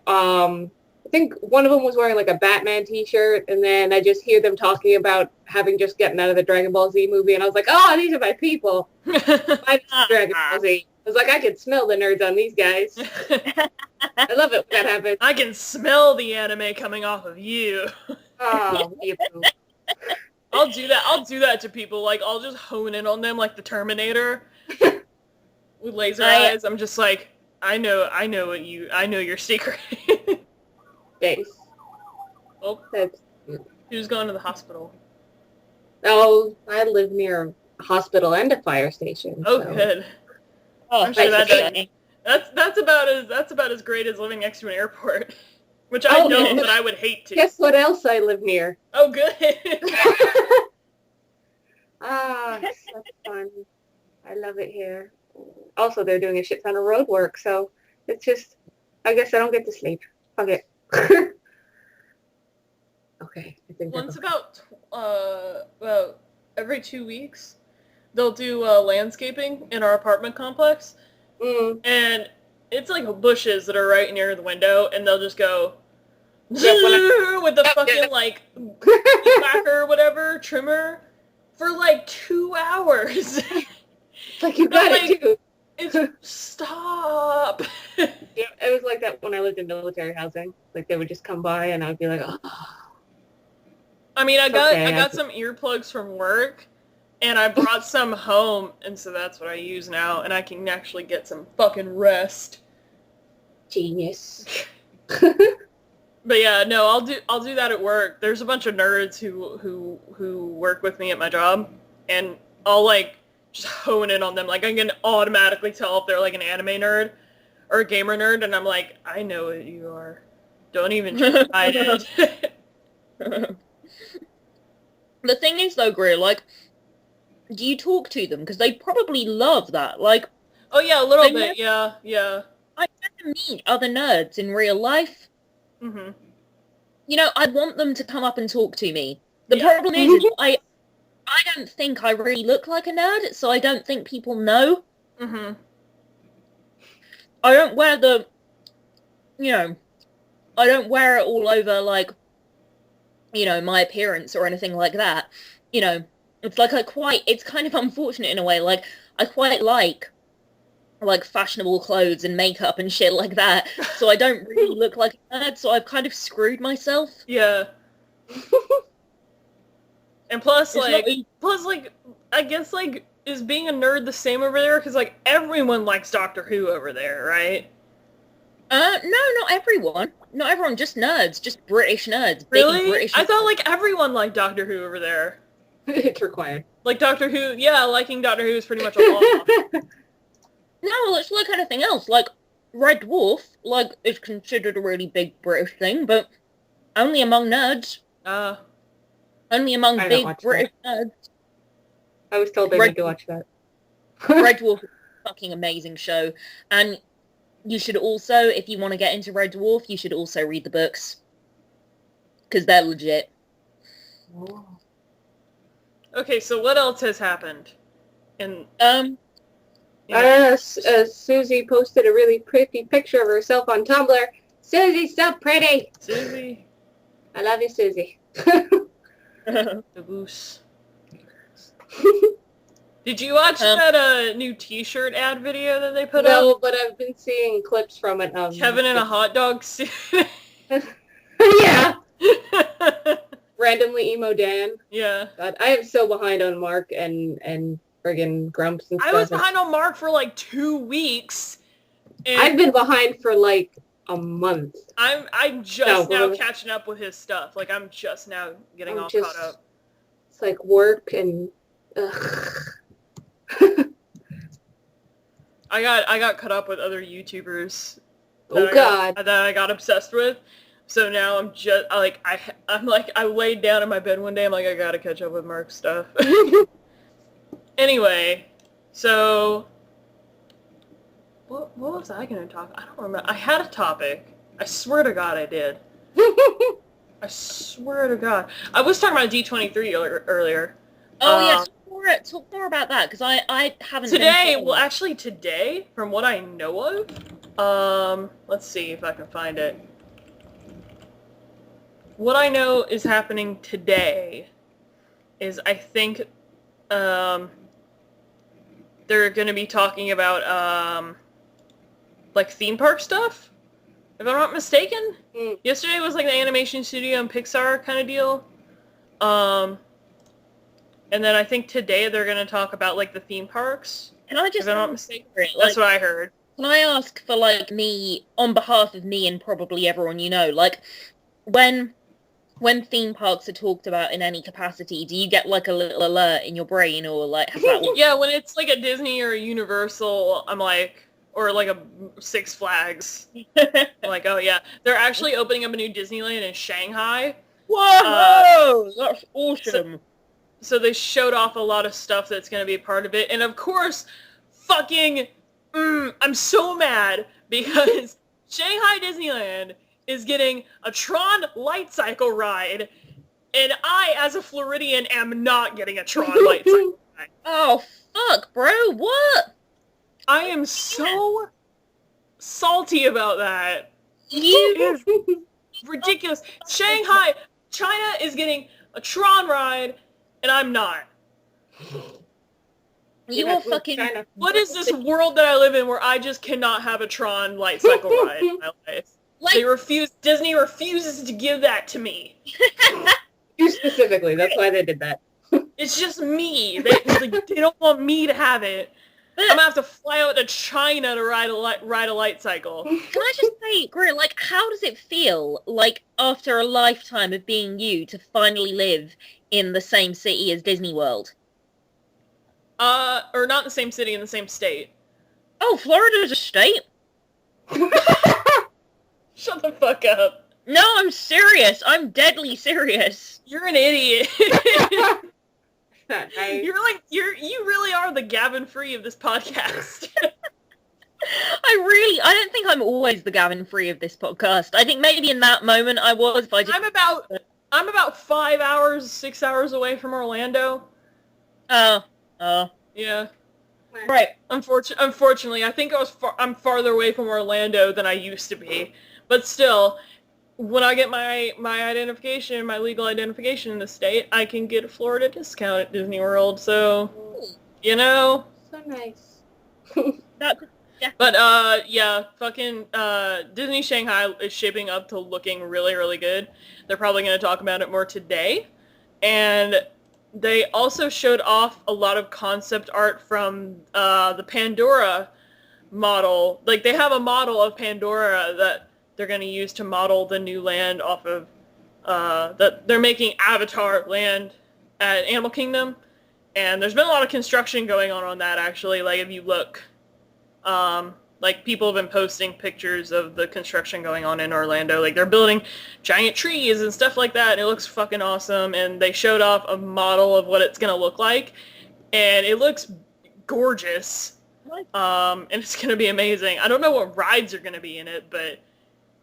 I think one of them was wearing, like, a Batman t-shirt, and then I just hear them talking about having just gotten out of the Dragon Ball Z movie, and I was like, oh, these are my people. My Dragon Ball Z. I was like, I can smell the nerds on these guys. I love it when that happens. I can smell the anime coming off of you. Oh, you. I'll do that. I'll do that to people. Like, I'll just hone in on them like the Terminator with laser eyes. I'm just like, I know your secret. Thanks. Oh, he was going to the hospital. Oh, I live near a hospital and a fire station. Oh, so. good. oh, I'm sure that's about as great as living next to an airport, which I don't, but I would hate to. Guess what else I live near? Oh, good. That's fun. I love it here. Also, they're doing a shit ton of road work, so it's just, I guess I don't get to sleep. Fuck it. Okay, I think Once about every 2 weeks, they'll do landscaping in our apartment complex, and it's like bushes that are right near the window, and they'll just go with the fucking like whacker or whatever trimmer for like 2 hours. Like you got it too. It's stop. Yeah, it was like that when I lived in military housing. Like they would just come by and I'd be like, oh. I mean, I got some earplugs from work, and I brought some home, and so that's what I use now, and I can actually get some fucking rest. Genius. But yeah, no, I'll do that at work. There's a bunch of nerds who work with me at my job, and I'll like just hone in on them. Like I can automatically tell if they're like an anime nerd or a gamer nerd, and I'm like, I know what you are. Don't even try to hide it. The thing is, though, Greer, like, do you talk to them? Because they probably love that. Like, oh yeah, a little bit. Yeah. I never meet other nerds in real life. Mm-hmm. You know, I want them to come up and talk to me. The problem is I don't think I really look like a nerd, so I don't think people know. Mm-hmm. I don't wear the, you know, I don't wear it all over, like, you know, my appearance or anything like that. You know, it's like it's kind of unfortunate in a way. Like, I quite like fashionable clothes and makeup and shit like that. So I don't really look like a nerd, so I've kind of screwed myself. Yeah. And plus, I guess, like, is being a nerd the same over there? Because, like, everyone likes Doctor Who over there, right? No, not everyone. Not everyone, just nerds. Just British nerds. Really? Big British I thought, like, everyone liked Doctor Who over there. It's required. Like, Doctor Who, yeah, liking Doctor Who is pretty much a law. No, it's like anything else. Like, Red Dwarf, like, is considered a really big British thing, but only among nerds. Only among big British nerds. I was told they need to watch that. Red Dwarf is a fucking amazing show. And you should also, if you want to get into Red Dwarf, you should also read the books. Because they're legit. Oh. Okay, so what else has happened? Susie posted a really pretty picture of herself on Tumblr. Susie's so pretty. Susie. I love you, Susie. The goose. Did you watch that new T-shirt ad video that they put up? No, but I've been seeing clips from it. Kevin in a hot dog suit. Yeah. Randomly emo Dan. Yeah. God, I am so behind on Mark and friggin' Grumps and stuff. I was behind on Mark for like 2 weeks. And I've been behind for like a month. I'm just now catching up with his stuff. Like I'm just now getting caught up. It's like work and I got caught up with other YouTubers that I got obsessed with. So now I'm just I laid down in my bed one day. I'm like, I gotta catch up with Mark's stuff. Anyway, so what was I gonna talk? I don't remember. I had a topic. I swear to God, I did. I swear to God, I was talking about D23 earlier. Oh yeah, talk more about that because I haven't. Today, from what I know of, let's see if I can find it. What I know is happening today is I think they're going to be talking about like theme park stuff, if I'm not mistaken. Yesterday was like the animation studio and Pixar kind of deal. And then I think today they're going to talk about like the theme parks. Can I just, if I'm not mistaken? That's what I heard. Can I ask for like me, on behalf of me and probably everyone you know, like when theme parks are talked about in any capacity, do you get like a little alert in your brain or like has that Yeah, when it's like a Disney or a Universal, I'm like, or like a Six Flags. I'm like, oh yeah. They're actually opening up a new Disneyland in Shanghai. Whoa! That's awesome. So they showed off a lot of stuff that's going to be a part of it. And of course, I'm so mad because Shanghai Disneyland is getting a Tron light cycle ride, and I, as a Floridian, am not getting a Tron light cycle ride. Oh, fuck, bro, what? I am so salty about that. You... It is ridiculous. Shanghai, China is getting a Tron ride, and I'm not. You are fucking... What is this world that I live in where I just cannot have a Tron light cycle ride in my life? Like, Disney refuses to give that to me. You specifically, that's why they did that. It's just me. They don't want me to have it. I'm gonna have to fly out to China to ride a light cycle. Can I just say, Greer, like, how does it feel, like, after a lifetime of being you, to finally live in the same city as Disney World? Or not in the same city, in the same state. Oh, Florida's a state? Shut the fuck up. No, I'm serious. I'm deadly serious. You're an idiot. Nice. You really are the Gavin Free of this podcast. I don't think I'm always the Gavin Free of this podcast. I think maybe in that moment I was, but I'm about 5 hours, 6 hours away from Orlando. Oh. Yeah. Right. Unfortunately, I think I'm farther away from Orlando than I used to be. But still, when I get my identification, my legal identification in the state, I can get a Florida discount at Disney World. So, you know. So nice. But yeah, fucking Disney Shanghai is shaping up to looking really, really good. They're probably going to talk about it more today. And they also showed off a lot of concept art from the Pandora model. Like, they have a model of Pandora that they're going to use to model the new land off of, that they're making Avatar land at Animal Kingdom. And there's been a lot of construction going on that, actually. Like, if you look, like, people have been posting pictures of the construction going on in Orlando. Like, they're building giant trees and stuff like that, and it looks fucking awesome. And they showed off a model of what it's going to look like, and it looks gorgeous. And it's going to be amazing. I don't know what rides are going to be in it, but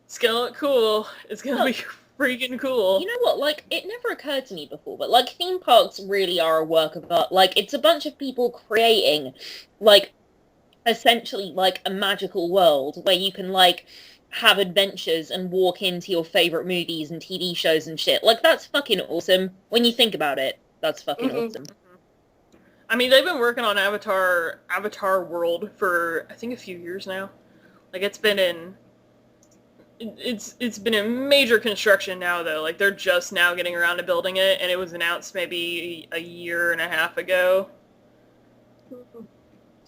it's going to look cool. It's going to be freaking cool. You know what, like, it never occurred to me before, but, like, theme parks really are a work of art. Like, it's a bunch of people creating, like, essentially, like, a magical world where you can, like, have adventures and walk into your favorite movies and TV shows and shit. Like, that's fucking awesome. When you think about it, that's fucking awesome. I mean, they've been working on Avatar World for, I think, a few years now. Like, it's been in major construction now, though. Like, they're just now getting around to building it, and it was announced maybe a year and a half ago.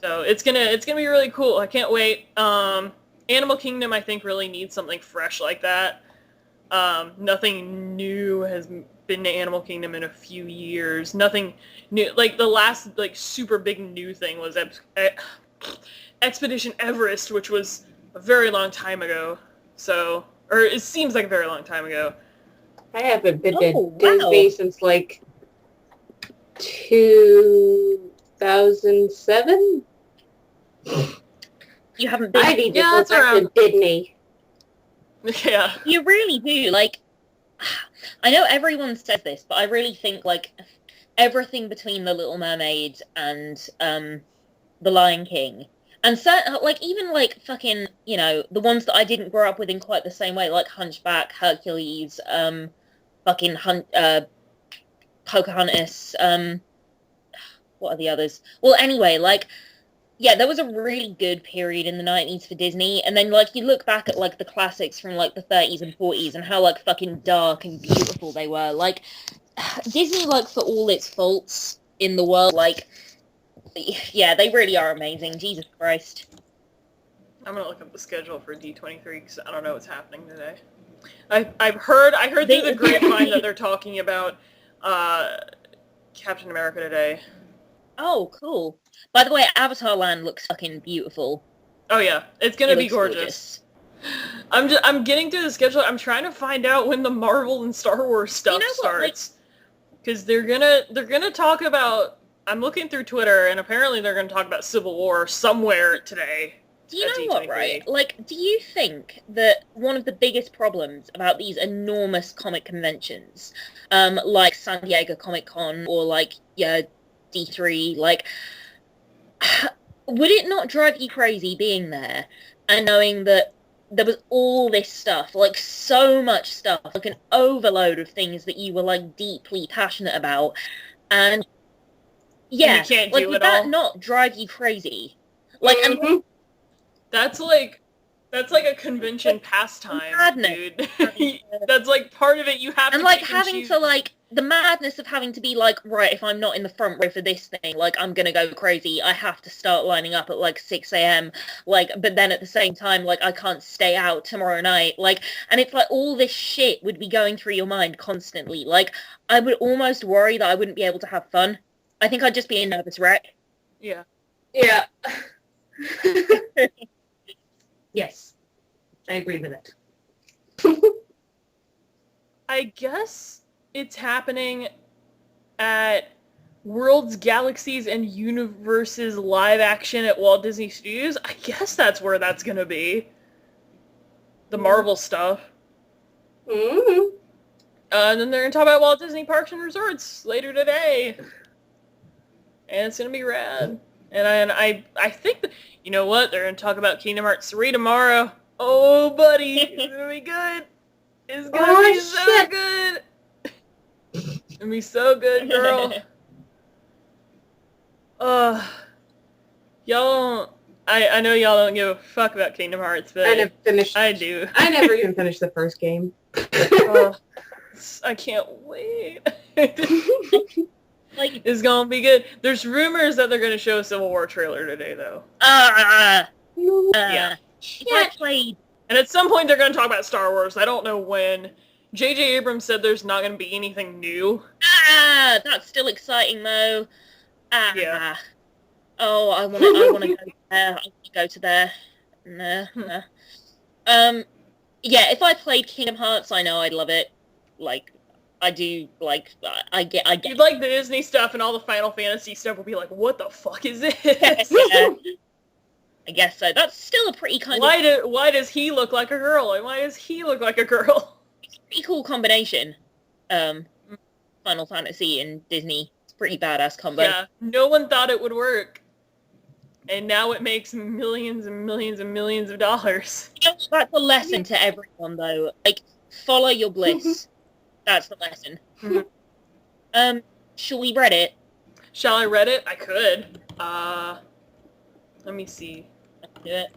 So it's gonna be really cool. I can't wait. Animal Kingdom, I think, really needs something fresh like that. Nothing new has been to Animal Kingdom in a few years. Nothing new. Like, the last, like, super big new thing was Expedition Everest, which was a very long time ago. So Or it seems like a very long time ago. I haven't been to Oh, Disney wow. since like 2007. You haven't been. I need to Yeah, go that's back around. to Disney. Yeah. You really do. Like, I know everyone says this, but I really think like everything between The Little Mermaid and The Lion King, and like even like fucking the ones that I didn't grow up with in quite the same way, like Hunchback, Hercules, fucking Pocahontas, what are the others? Well, anyway, like yeah, there was a really good period in the 90s for Disney, and then like you look back at like the classics from like the 30s and 40s and how like fucking dark and beautiful they were. Like Disney, like for all its faults in the world, like yeah, they really are amazing. Jesus Christ. I'm gonna look up the schedule for D23 because I don't know what's happening today. I heard through the grapevine that they're talking about Captain America today. Oh, cool. By the way, Avatar Land looks fucking beautiful. Oh yeah, it's gonna It be looks gorgeous. I'm getting through the schedule. I'm trying to find out when the Marvel and Star Wars stuff starts. Because they're gonna talk about. I'm looking through Twitter, and apparently they're gonna talk about Civil War somewhere today. Do you know D23. what, right? Like, do you think that one of the biggest problems about these enormous comic conventions, like San Diego Comic Con or like D3, like, would it not drive you crazy being there and knowing that there was all this stuff, like so much stuff, like an overload of things that you were like deeply passionate about, and yeah, you can't like do would it that all? not drive you crazy? Like, and That's like a convention pastime, madness. dude. That's like part of it. You have And to like pick having choose. to like the madness of having to be like, right, if I'm not in the front row for this thing, like I'm gonna go crazy. I have to start lining up at like 6 a.m. Like, but then at the same time, like I can't stay out tomorrow night. Like, and it's like all this shit would be going through your mind constantly. Like, I would almost worry that I wouldn't be able to have fun. I think I'd just be a nervous wreck. Yeah. Yeah. Yes. I agree with it. I guess it's happening at Worlds, Galaxies, and Universes live action at Walt Disney Studios. I guess that's where that's gonna be. The Marvel stuff. Mm-hmm. And then they're gonna talk about Walt Disney Parks and Resorts later today. And it's gonna be rad. And I think that, you know what? They're gonna talk about Kingdom Hearts 3 tomorrow. Oh, buddy, it's gonna be good. It's gonna be so good. It's gonna be so good, girl. Y'all. I know y'all don't give a fuck about Kingdom Hearts, but I do. I never even finished the first game. I can't wait. Like, it's gonna be good. There's rumors that they're gonna show a Civil War trailer today, though. Yeah. If I played... And at some point they're gonna talk about Star Wars. I don't know when. J.J. Abrams said there's not gonna be anything new. That's still exciting though. Yeah. Oh, I want to go there. I want to go to there. No. Yeah, if I played Kingdom Hearts, I know I'd love it. Like, I do, like, I get. You'd like the Disney stuff, and all the Final Fantasy stuff will be like, what the fuck is this? Yeah. I guess so. That's still a pretty kind of... Why does he look like a girl? And why does he look like a girl? It's a pretty cool combination. Final Fantasy and Disney. It's a pretty badass combo. Yeah, no one thought it would work. And now it makes millions and millions and millions of dollars. You know, that's a lesson to everyone, though. Like, follow your bliss. That's the lesson. Mm-hmm. Shall we read it? Shall I read it? I could. Let me see. Do it.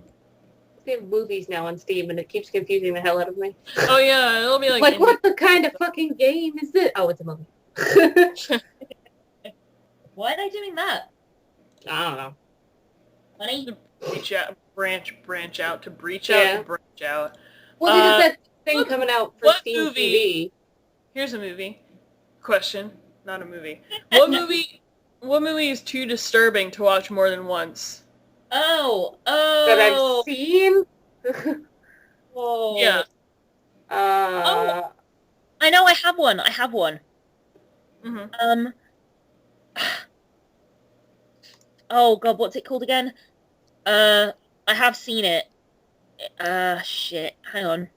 We have movies now on Steam, and it keeps confusing the hell out of me. Oh yeah, it'll be like... what the kind of fucking game is this? Oh, it's a movie. Why are they doing that? I don't know. Funny? Breach out, branch out, to breach Yeah. out, branch out. Well, because that thing coming out for what Steam movie? TV. Here's a movie. Question, not a movie. What movie is too disturbing to watch more than once? That I've seen? Oh. Yeah. Uh, I know I have one. I have one. Mm-hmm. Oh God, what's it called again? I have seen it. Shit. Hang on.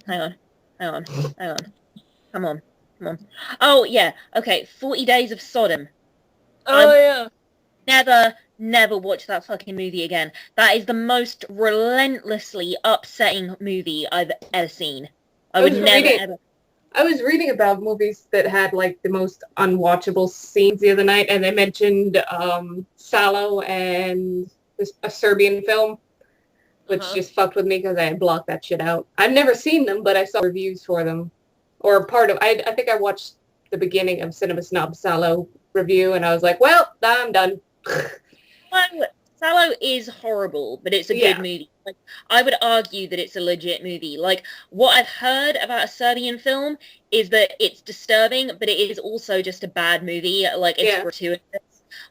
Hang on. Hang on. Hang on. Come on. Come on. Oh, yeah. Okay. 40 Days of Sodom. Oh yeah. Never watch that fucking movie again. That is the most relentlessly upsetting movie I've ever seen. I would never, ever. I was reading about movies that had like the most unwatchable scenes the other night, and they mentioned Salo and a Serbian film, which just fucked with me because I had blocked that shit out. I've never seen them, but I saw reviews for them, or part of. I think I watched the beginning of Cinema Snob Salo review, and I was like, well, I'm done. Salo is horrible, but it's a good movie. Like, I would argue that it's a legit movie. Like, what I've heard about a Serbian film is that it's disturbing, but it is also just a bad movie. Like, it's gratuitous.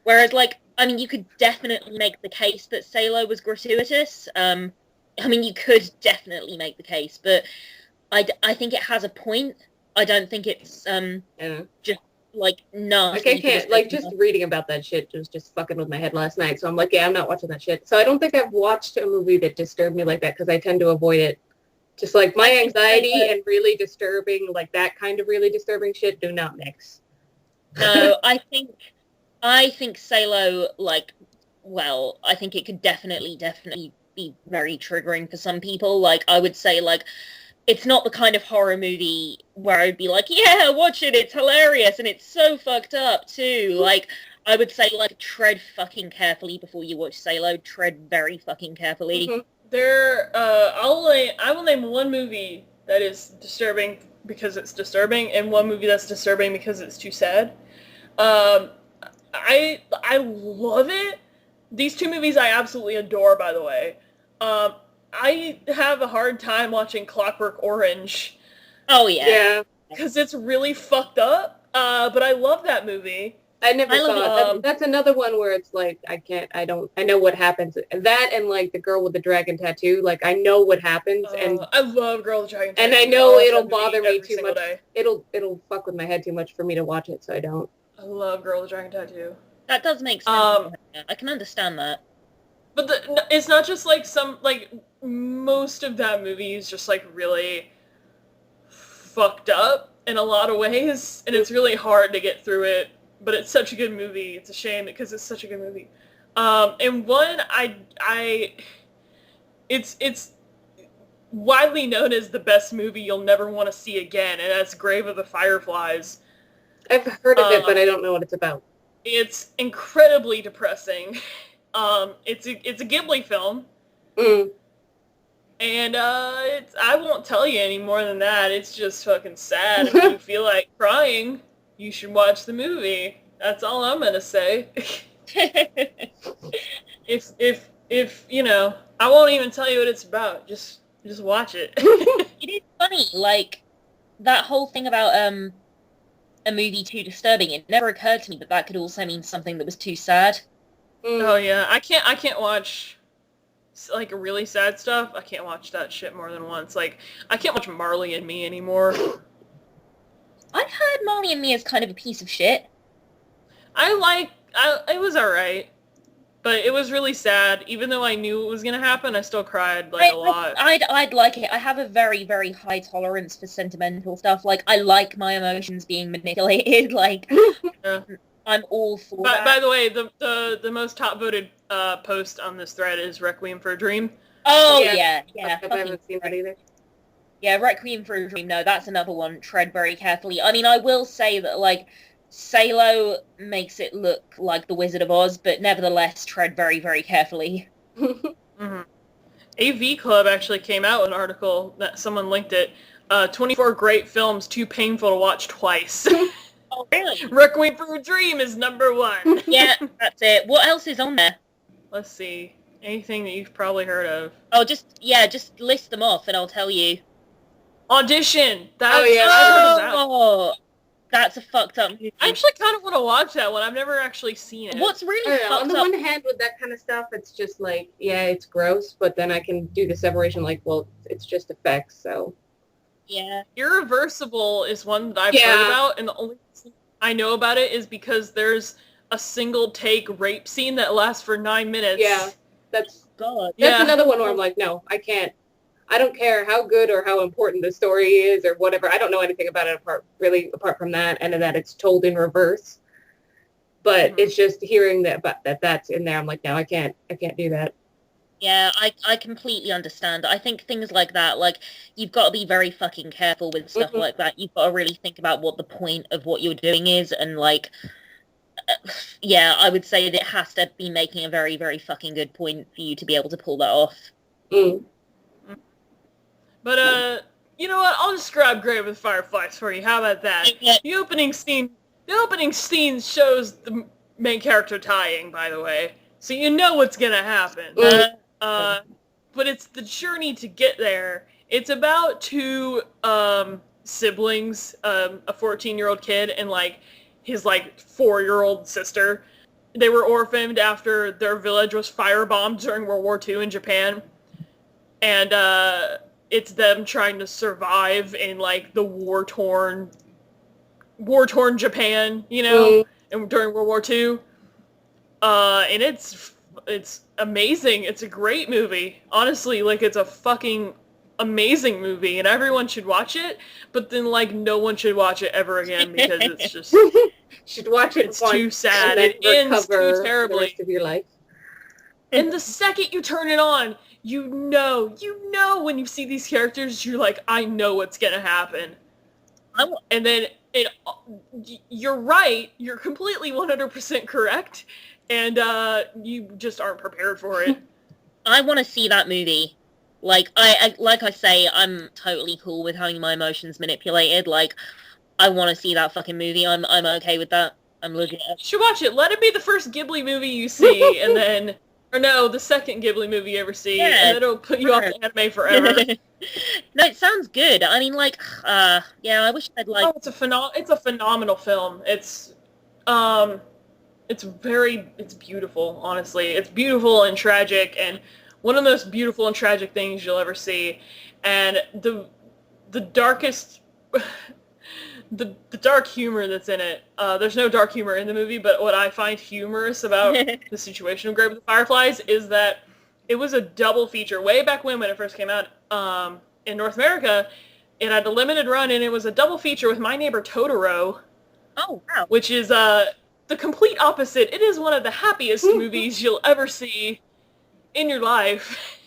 Whereas, like, I mean, you could definitely make the case that Salo was gratuitous. I mean, you could definitely make the case, but I think it has a point. I don't think it's just like nasty. Like I can't like just reading about that shit was just fucking with my head last night. So I'm like, yeah, I'm not watching that shit. So I don't think I've watched a movie that disturbed me like that because I tend to avoid it. Just like my anxiety and really disturbing, like that kind of really disturbing shit do not mix. No, I think Salo, like, well, I think it could definitely be very triggering for some people. Like, I would say, like, it's not the kind of horror movie where I'd be like, yeah, watch it, it's hilarious, and it's so fucked up, too. Like, I would say, like, tread fucking carefully before you watch Salo. Tread very fucking carefully. I will name one movie that is disturbing because it's disturbing, and one movie that's disturbing because it's too sad. I love it. These two movies I absolutely adore, by the way. I have a hard time watching Clockwork Orange. Oh, yeah. Yeah. Because it's really fucked up, but I love that movie. I never saw it. That's another one where it's like, I know what happens. That and like the girl with the dragon tattoo, like I know what happens. And I love Girl with the Dragon Tattoo. And I know it'll bother me too much. It'll fuck with my head too much for me to watch it, so I don't. I love Girl with the Dragon Tattoo. That does make sense. I can understand that. But it's not just like most of that movie is just like really fucked up in a lot of ways, and it's really hard to get through it, but it's such a good movie. It's a shame because it's such a good movie. And one it's widely known as the best movie you'll never want to see again, and that's Grave of the Fireflies. I've heard of it, but I don't know what it's about. It's incredibly depressing. It's a Ghibli film. And I won't tell you any more than that. It's just fucking sad. If you feel like crying, you should watch the movie. That's all I'm gonna say. if you know, I won't even tell you what it's about. Just watch it. It is funny, like that whole thing about a movie too disturbing. It never occurred to me that could also mean something that was too sad. Oh yeah, I can't watch like really sad stuff. I can't watch that shit more than once. Like I can't watch Marley and Me anymore. I've heard Marley and Me is kind of a piece of shit. It was alright, but it was really sad. Even though I knew it was gonna happen, I still cried a lot. I'd like it. I have a very, very high tolerance for sentimental stuff. Like I like my emotions being manipulated. Like Yeah. I'm all for that. By the way, the most top voted post on this thread is Requiem for a Dream. Oh yeah. I haven't seen that either. Yeah, Requiem for a Dream. No, that's another one. Tread very carefully. I mean, I will say that like Salo makes it look like the Wizard of Oz, but nevertheless, tread very, very carefully. Mm-hmm. AV Club actually came out with an article that someone linked it. 24 great films too painful to watch twice. Oh, really? Requiem for a Dream is number 1. Yeah, that's it. What else is on there? Let's see. Anything that you've probably heard of. Oh, just list them off and I'll tell you. Audition. Oh, yeah. That's a fucked up movie. I actually kind of want to watch that one. I've never actually seen it. What's I really don't know. On fucked the up... one hand, with that kind of stuff, it's just like, yeah, it's gross, but then I can do the separation like, well, it's just effects, so. Yeah. Irreversible is one that I've heard about, and the only reason I know about it is because there's a single take rape scene that lasts for 9 minutes. Yeah, that's God. another one where I'm like, no, I can't. I don't care how good or how important the story is or whatever. I don't know anything about it apart from that, and that it's told in reverse. But it's just hearing that's in there. I'm like, no, I can't do that. Yeah, I completely understand. I think things like that, like, you've got to be very fucking careful with stuff like that. You've got to really think about what the point of what you're doing is, and, like, yeah, I would say that it has to be making a very, very fucking good point for you to be able to pull that off. But, you know what? I'll just grab Grave with Fireflies for you. How about that? Yeah. The opening scene shows the main character dying, by the way. So you know what's gonna happen. But it's the journey to get there. It's about two siblings, a 14-year-old kid and like his like 4-year-old sister. They were orphaned after their village was firebombed during World War II in Japan. And it's them trying to survive in like the war-torn Japan, you know, and during World War II. And it's amazing. It's a great movie. Honestly, like, it's a fucking amazing movie, and everyone should watch it, but then, like, no one should watch it ever again because it's just... should watch it It's once too sad. and It ends too terribly. The rest of your life. And the second you turn it on, you know when you see these characters, you're like, I know what's gonna happen. And then you're right. You're completely 100% correct. And you just aren't prepared for it. I want to see that movie. Like I say, I'm totally cool with having my emotions manipulated. Like, I want to see that fucking movie. I'm okay with that. I'm looking at it. You should watch it. Let it be the first Ghibli movie you see, and then... Or no, the second Ghibli movie you ever see, and then it'll put you off the anime forever. No, it sounds good. I mean, like, yeah, I wish I'd like... Oh, it's a phenomenal film. It's beautiful, honestly. It's beautiful and tragic, and one of the most beautiful and tragic things you'll ever see. And the darkest... the dark humor that's in it, there's no dark humor in the movie, but what I find humorous about the situation of Grave with the Fireflies is that it was a double feature way back when it first came out in North America. It had a limited run, and it was a double feature with My Neighbor Totoro. Oh, wow. Which is the complete opposite. It is one of the happiest movies you'll ever see in your life.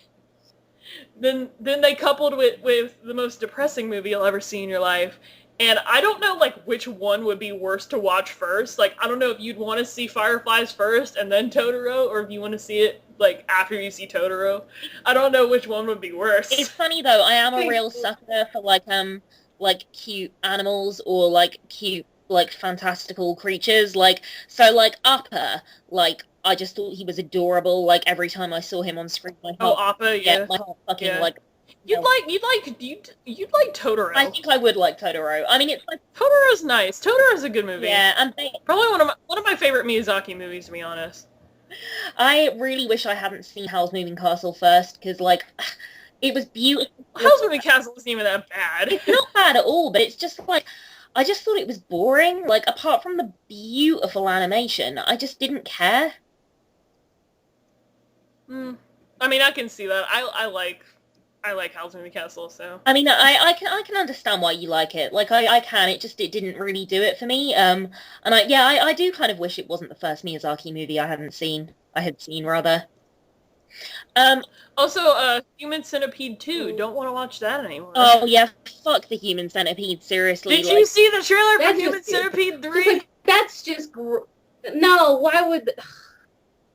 Then they coupled with the most depressing movie you'll ever see in your life. And I don't know, like, which one would be worse to watch first. Like, I don't know if you'd want to see Fireflies first and then Totoro, or if you want to see it, like, after you see Totoro. I don't know which one would be worse. It's funny, though. I am a real sucker for, like, cute animals or, like, cute, like, fantastical creatures. Like, so, like, Appa, like, I just thought he was adorable. Like, every time I saw him on screen, my heart... Oh, Appa, yeah. My heart fucking, like... You'd like Totoro. I think I would like Totoro. I mean, it's like... Totoro's nice. Totoro's a good movie. Yeah, and probably one of my favorite Miyazaki movies, to be honest. I really wish I hadn't seen Howl's Moving Castle first, because, like, it was beautiful. Howl's Moving Castle isn't even that bad. It's not bad at all, but it's just, like, I just thought it was boring. Like, apart from the beautiful animation, I just didn't care. I mean, I can see that. I like Howl's Moving Castle, so... I mean, I can understand why you like it. Like, I can. It didn't really do it for me. And I do kind of wish it wasn't the first Miyazaki movie I had seen, rather. Also, Human Centipede 2. Don't want to watch that anymore. Oh, yeah. Fuck the Human Centipede, seriously. Did you see the trailer for Human Centipede 3? Like, that's just... No, why would...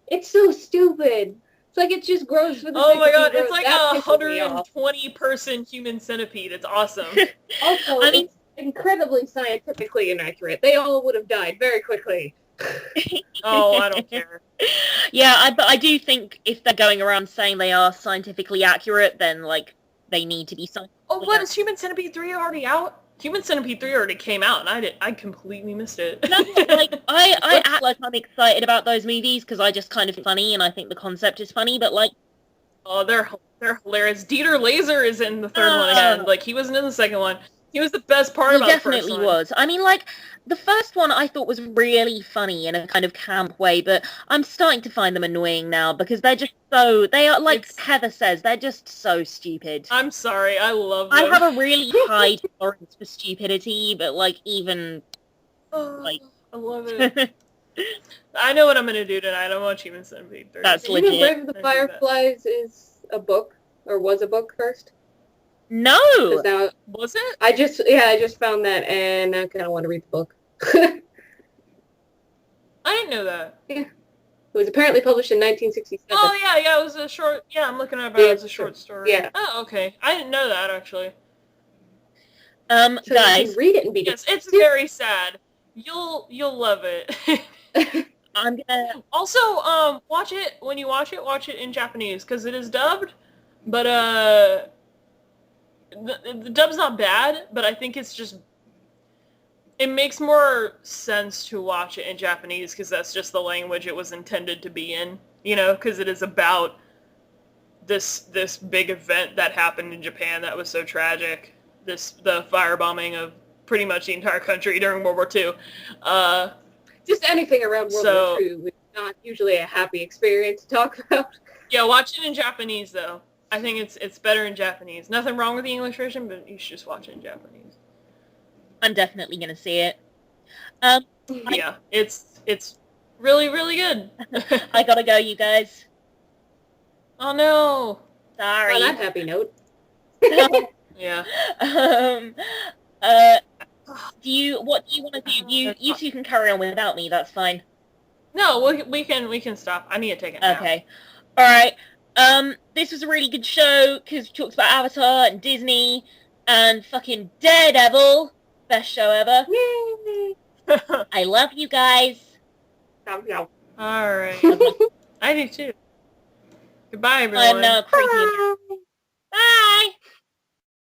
It's so stupid. It's like it just grows for the Oh my god, grows. it's like That a pisses me 120-person human centipede. It's awesome. Also, I mean, it's incredibly scientifically inaccurate. They all would have died very quickly. Oh, I don't care. Yeah, but I do think if they're going around saying they are scientifically accurate, then, like, they need to be scientifically Oh, what, is Human Centipede 3 already out? Human Centipede 3 already came out, and I completely missed it. No, like, I act like I'm excited about those movies because I just kind of funny and I think the concept is funny, but like, Oh, they're hilarious. Dieter Laser is in the third one again. Like, he wasn't in the second one. He was the best part he about the first definitely one. was. I mean, like, the first one I thought was really funny in a kind of camp way, but I'm starting to find them annoying now because they're just so, they are, like Heather says, they're just so stupid. I'm sorry, I love them. I have a really high tolerance for stupidity, but like, even, like... I love it. I know what I'm gonna do tonight. I'm watching Human Centipede 3. That's Did you know legit. Brave of the Fireflies is a book, or was a book first? No! 'Cause now, Was it? I just found that, and I kind of want to read the book. I didn't know that. It was apparently published in 1967. Oh, yeah, it was a short... Yeah, I'm looking at it as a short story. Yeah. Oh, okay. I didn't know that, actually. So you guys, can read it and be Yes, it's very sad. You'll love it. I'm gonna... Also, watch it in Japanese, because it is dubbed, but, the dub's not bad, but I think it's just, it makes more sense to watch it in Japanese, because that's just the language it was intended to be in, you know, because it is about this big event that happened in Japan that was so tragic, the firebombing of pretty much the entire country during World War II. just anything around World War II is not usually a happy experience to talk about. Yeah, watch it in Japanese, though. I think it's better in Japanese. Nothing wrong with the English version, but you should just watch it in Japanese. I'm definitely gonna see it. Yeah, it's really, really good. I gotta go, you guys. Oh, no. Sorry. On that happy note. Yeah. What do you want to do? You two can carry on without me, that's fine. No, we can stop. I need to take it now. Okay. Alright. This was a really good show, because we talked about Avatar and Disney, and fucking Daredevil. Best show ever. Yay! I love you guys. Alright. I do too. Goodbye, everyone. I'm now creepy. Bye!